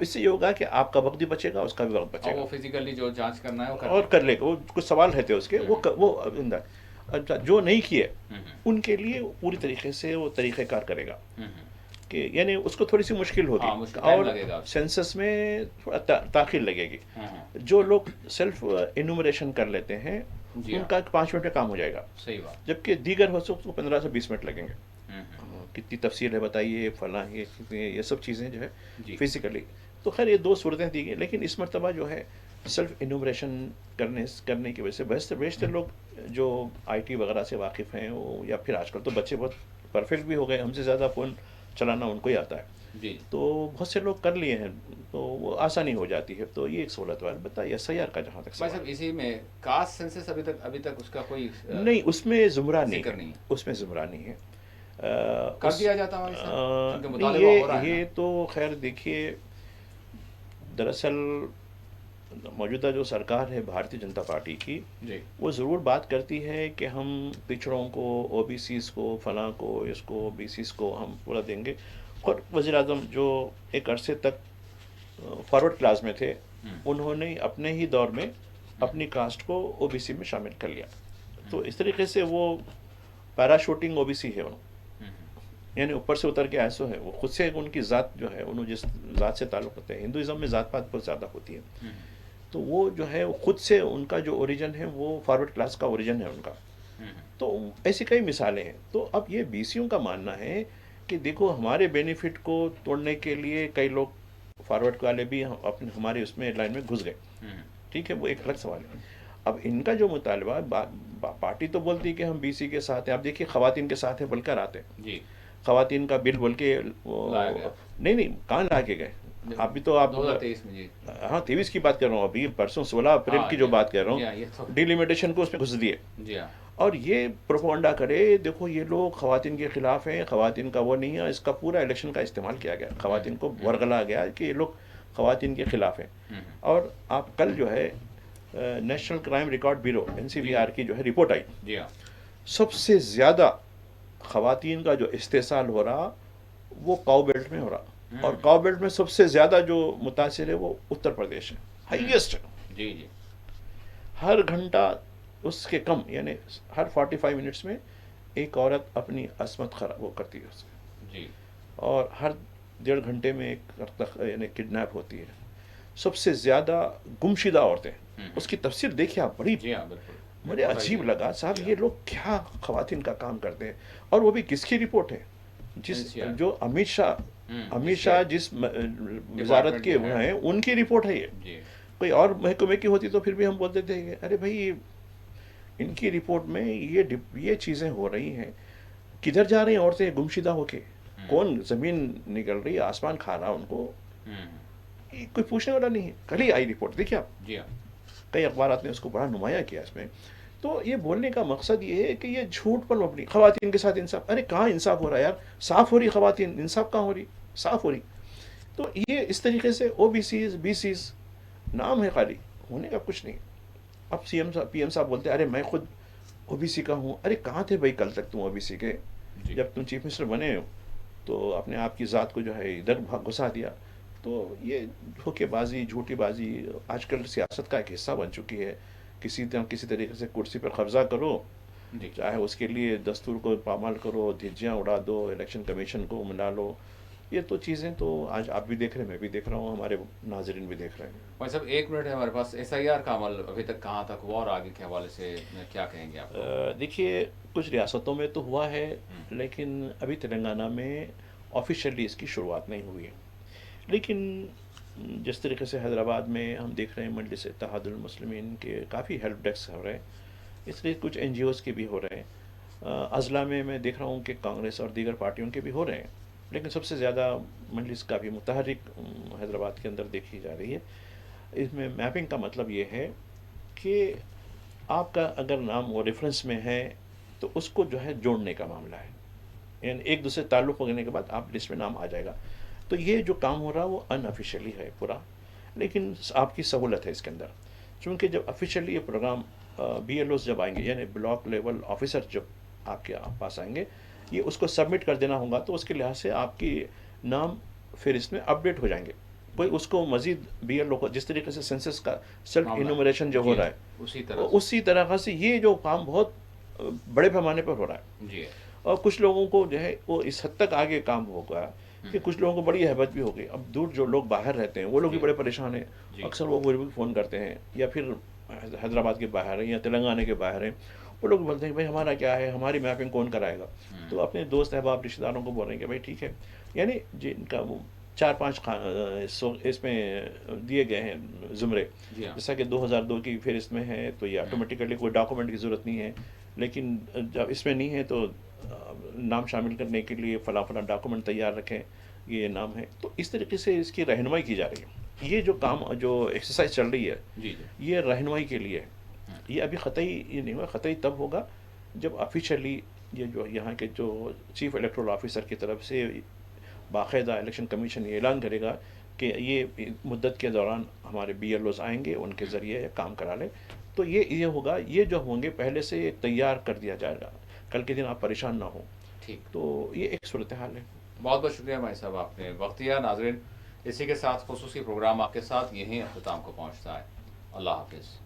اس سے یہ ہوگا کہ آپ کا وقت بھی بچے گا، اس کا بھی وقت بچے گا. وہ فزیکلی جو جانچ کرنا ہے اور کر لے گا. وہ کچھ سوال رہتے ہیں اس کے، وہ جو نہیں کیے ان کے لیے پوری طریقے سے وہ طریقہ کار کرے گا، کہ یعنی اس کو تھوڑی سی مشکل ہوگی، اور سینسس میں تھوڑا تاخیر لگے گی. جو لوگ سیلف انومریشن کر لیتے ہیں ان کا 5 منٹ میں کام ہو جائے گا. صحیح بات. جبکہ دیگر ہو سکتے 15 سے 20 منٹ لگیں گے. کتنی تفصیل ہے بتائیے، فلاں یہ سب چیزیں جو ہے فزیکلی. تو خیر یہ دو صورتیں دی گئی، لیکن اس مرتبہ جو ہے سیلف انومریشن کرنے کی وجہ سے بیشتر لوگ جو IT وغیرہ سے واقف ہیں، یا پھر آج کل تو بچے بہت پرفیکٹ بھی ہو گئے، ہم سے زیادہ فون چلانا ان کو ہی آتا ہے. تو بہت سے لوگ کر لیے ہیں، تو وہ آسانی ہو جاتی ہے. تو یہ ایک سہولت ہے. البتہ SIR کا جہاں تک اسی میں کاسٹ سینسس ابھی تک اس کا کوئی نہیں، اس میں زمرہ نہیں، اس میں زمرہ نہیں ہے. کر دیا جاتا یہ تو خیر دیکھیے، دراصل موجودہ جو سرکار ہے بھارتیہ جنتا پارٹی کی، وہ ضرور بات کرتی ہے کہ ہم پچھڑوں کو، OBCs کو، فلاں کو، اس کو BCs کو ہم پورا دیں گے. اور وزیر اعظم جو ایک عرصے تک فارورڈ کلاس میں تھے، انہوں نے اپنے ہی دور میں اپنی کاسٹ کو OBC میں شامل کر لیا. تو اس طریقے سے وہ پیراشوٹنگ OBC ہے، یعنی اوپر سے اتر کے ایسو ہے. وہ خود سے ان کی ذات جو ہے، انہوں جس ذات سے تعلق ہوتے ہیں، ہندوازم میں ذات پات بہت زیادہ ہوتی ہے، تو وہ جو ہے خود سے ان کا جو اوریجن ہے وہ فارورڈ کلاس کا اوریجن ہے ان کا. تو ایسی کئی مثالیں ہیں. تو اب یہ BCوں کا ماننا ہے کہ دیکھو ہمارے بینیفٹ کو توڑنے کے لیے کئی لوگ فارورڈ والے بھی ہمارے اس میں لائن میں گھس گئے. ٹھیک ہے، وہ ایک الگ سوال ہے. اب ان کا جو مطالبہ، پارٹی تو بولتی کہ ہم BC کے ساتھ ہیں. اب دیکھیے خواتین کے ساتھ ہیں بول کر آتے ہیں، خواتین کا بل بول کے نہیں کہاں لا کے گئے. ابھی تو آپ 2023 میں، ہاں 23 کی بات کر رہا ہوں، ابھی پرسوں 16 اپریل کی جو بات کر رہا ہوں، ڈیلیمیٹیشن کو اس میں گھس دیے. اور یہ پروپیگنڈا کرے دیکھو یہ لوگ خواتین کے خلاف ہیں، خواتین کا وہ نہیں ہے. اس کا پورا الیکشن کا استعمال کیا گیا، خواتین کو ورگلا گیا کہ یہ لوگ خواتین کے خلاف ہیں. اور آپ کل جو ہے national crime record bureau NCBR کی جو ہے رپورٹ آئی، سب سے زیادہ خواتین کا جو استحصال ہو رہا وہ کاؤ بیلٹ میں ہو رہا، اور کاؤ بیلٹ میں سب سے زیادہ جو متاثر ہے وہ اتر پردیش ہے، ہائیسٹ ہے۔ جی جی ہر گھنٹہ اس کے کم، یعنی ہر 45 منٹس میں ایک عورت اپنی عصمت خراب وہ کرتی ہے اس میں، جی اور ہر 1.5 گھنٹے میں ایک یعنی کڈنیپ ہوتی ہے۔ سب سے زیادہ گمشدہ عورتیں، اس کی تفسیر دیکھیے آپ، بڑی جی ہاں بالکل مجھے عجیب لگا صاحب، یہ لوگ کیا خواتین کا کام کرتے ہیں، اور وہ بھی کس کی رپورٹ ہے؟ جس NCR جو امت شاہ جس وزارت کے وہ ہیں ان کی رپورٹ ہے یہ۔ جی کوئی اور محکمے کی ہوتی تو پھر بھی ہم بولتے تھے کہ ارے بھائی ان کی رپورٹ میں یہ چیزیں ہو رہی ہیں، کدھر جا رہی ہیں عورتیں گمشدہ ہو کے؟ کون زمین نکل رہی ہے، آسمان کھا رہا ان کو؟ یہ کوئی پوچھنے والا نہیں ہے۔ کل ہی آئی رپورٹ، دیکھیے آپ، جی ہاں کئی اخبارات نے اس کو بڑا نمایاں کیا اس میں۔ تو یہ بولنے کا مقصد یہ ہے کہ یہ جھوٹ پر مبنی خواتین کے ساتھ انصاف، ارے کہاں انصاف ہو رہا ہے یار؟ صاف ہو رہی خواتین، انصاف کہاں ہو رہی؟ صاف ہو رہی۔ تو یہ اس طریقے سے O B Cs B Cs نام ہے، خالی ہونے کا کچھ نہیں۔ اب پی ایم صاحب بولتے ہیں ارے میں خود او بی سی کا ہوں، ارے کہاں تھے بھائی کل تک تم او بی سی کے؟ جی جب تم چیف منسٹر بنے ہو تو اپنے آپ کی ذات کو جو ہے ادھر گھسا دیا۔ تو یہ دھوکے بازی، جھوٹی بازی آج کل سیاست کا ایک حصہ بن چکی ہے۔ کسی طریقے سے کرسی پر قبضہ کرو، جی چاہے اس کے لیے دستور کو پامال کرو، دھجیاں اڑا دو، الیکشن کمیشن کو ملا لو۔ یہ تو چیزیں تو آج آپ بھی دیکھ رہے ہیں، میں بھی دیکھ رہا ہوں، ہمارے ناظرین بھی دیکھ رہے ہیں۔ بھائی صاحب 1 منٹ ہے ہمارے پاس، SIR کا عمل ابھی تک کہاں تک ہوا، اور آگے کے حوالے سے کیا کہیں گے آپ لوگ؟ دیکھیے کچھ ریاستوں میں تو ہوا ہے، لیکن ابھی تلنگانہ میں آفیشیلی اس کی شروعات نہیں ہوئی ہے۔ لیکن جس طریقے سے حیدرآباد میں ہم دیکھ رہے ہیں مجلس اتحاد المسلمین کے کافی ہیلپ ڈیسک ہو رہے ہیں، اس لیے کچھ NGOs کے بھی ہو رہے ہیں۔ اضلاع میں دیکھ رہا ہوں کہ کانگریس اور دیگر پارٹیوں کے بھی ہو رہے ہیں، لیکن سب سے زیادہ مجلس کافی متحرک حیدرآباد کے اندر دیکھی جا رہی ہے۔ اس میں میپنگ کا مطلب یہ ہے کہ آپ کا اگر نام وہ ریفرنس میں ہے تو اس کو جو ہے جوڑنے کا معاملہ ہے، یعنی ایک دوسرے تعلق ہونے کے بعد آپ لسٹ میں نام آ جائے گا۔ تو یہ جو کام ہو رہا وہ ان آفیشیلی ہے پورا، لیکن آپ کی سہولت ہے اس کے اندر، چونکہ جب آفیشیلی یہ پروگرام BLOs جب آئیں گے، یعنی بلاک لیول آفیسر جب آپ کے پاس آئیں گے، یہ اس کو سبمٹ کر دینا ہوگا، تو اس کے لحاظ سے آپ کی نام فہرست میں اپڈیٹ ہو جائیں گے۔ کوئی اس کو مزید BLO کو جس طریقے سے سینسس کا سیلف انومریشن جو ہو رہا ہے اسی طرح سے یہ جو کام بہت بڑے پیمانے پر ہو رہا ہے۔ جی اور کچھ لوگوں کو جو ہے وہ اس حد تک آگے کام ہو گیا کہ کچھ لوگوں کو بڑی ہیبت بھی ہو گئی۔ اب دور جو لوگ باہر رہتے ہیں وہ لوگ بھی بڑے پریشان ہیں، اکثر وہ مجھے بھی فون کرتے ہیں، یا پھر حیدرآباد کے باہر ہیں یا تلنگانہ کے باہر ہیں، وہ لوگ بولتے ہیں بھائی ہمارا کیا ہے، ہماری میپنگ کون کرائے گا؟ تو اپنے دوست احباب رشتہ داروں کو بول رہے ہیں کہ بھائی ٹھیک ہے، یعنی جن کا وہ 4-5 اس میں دیے گئے ہیں زمرے، جیسا کہ 2002 کی فہرست میں ہے تو یہ آٹومیٹیکلی کوئی ڈاکومنٹ کی ضرورت نہیں ہے، لیکن جب اس میں نہیں ہے تو نام شامل کرنے کے لیے فلاں فلاں ڈاکومنٹ تیار رکھیں، یہ نام ہے۔ تو اس طریقے سے اس کی رہنمائی کی جا رہی ہے۔ یہ جو کام جو ایکسرسائز چل رہی ہے یہ رہنمائی کے لیے ہے۔ یہ ابھی قطعی یہ نہیں ہوا، قطعی تب ہوگا جب آفیشیلی یہ جو یہاں کے جو چیف الیکٹورل آفیسر کی طرف سے باقاعدہ الیکشن کمیشن یہ اعلان کرے گا کہ یہ مدت کے دوران ہمارے BLOs آئیں گے، ان کے ذریعے کام کرا لیں، تو یہ ہوگا۔ یہ جو ہوں گے پہلے سے تیار کر دیا جائے گا، کل کے دن آپ پریشان نہ ہوں۔ ٹھیک، تو یہ ایک صورتحال ہے۔ بہت بہت شکریہ بھائی صاحب، آپ نے وقت دیا۔ ناظرین، اسی کے ساتھ خصوصی پروگرام آپ کے ساتھ یہیں اختتام کو پہنچتا ہے۔ اللہ حافظ۔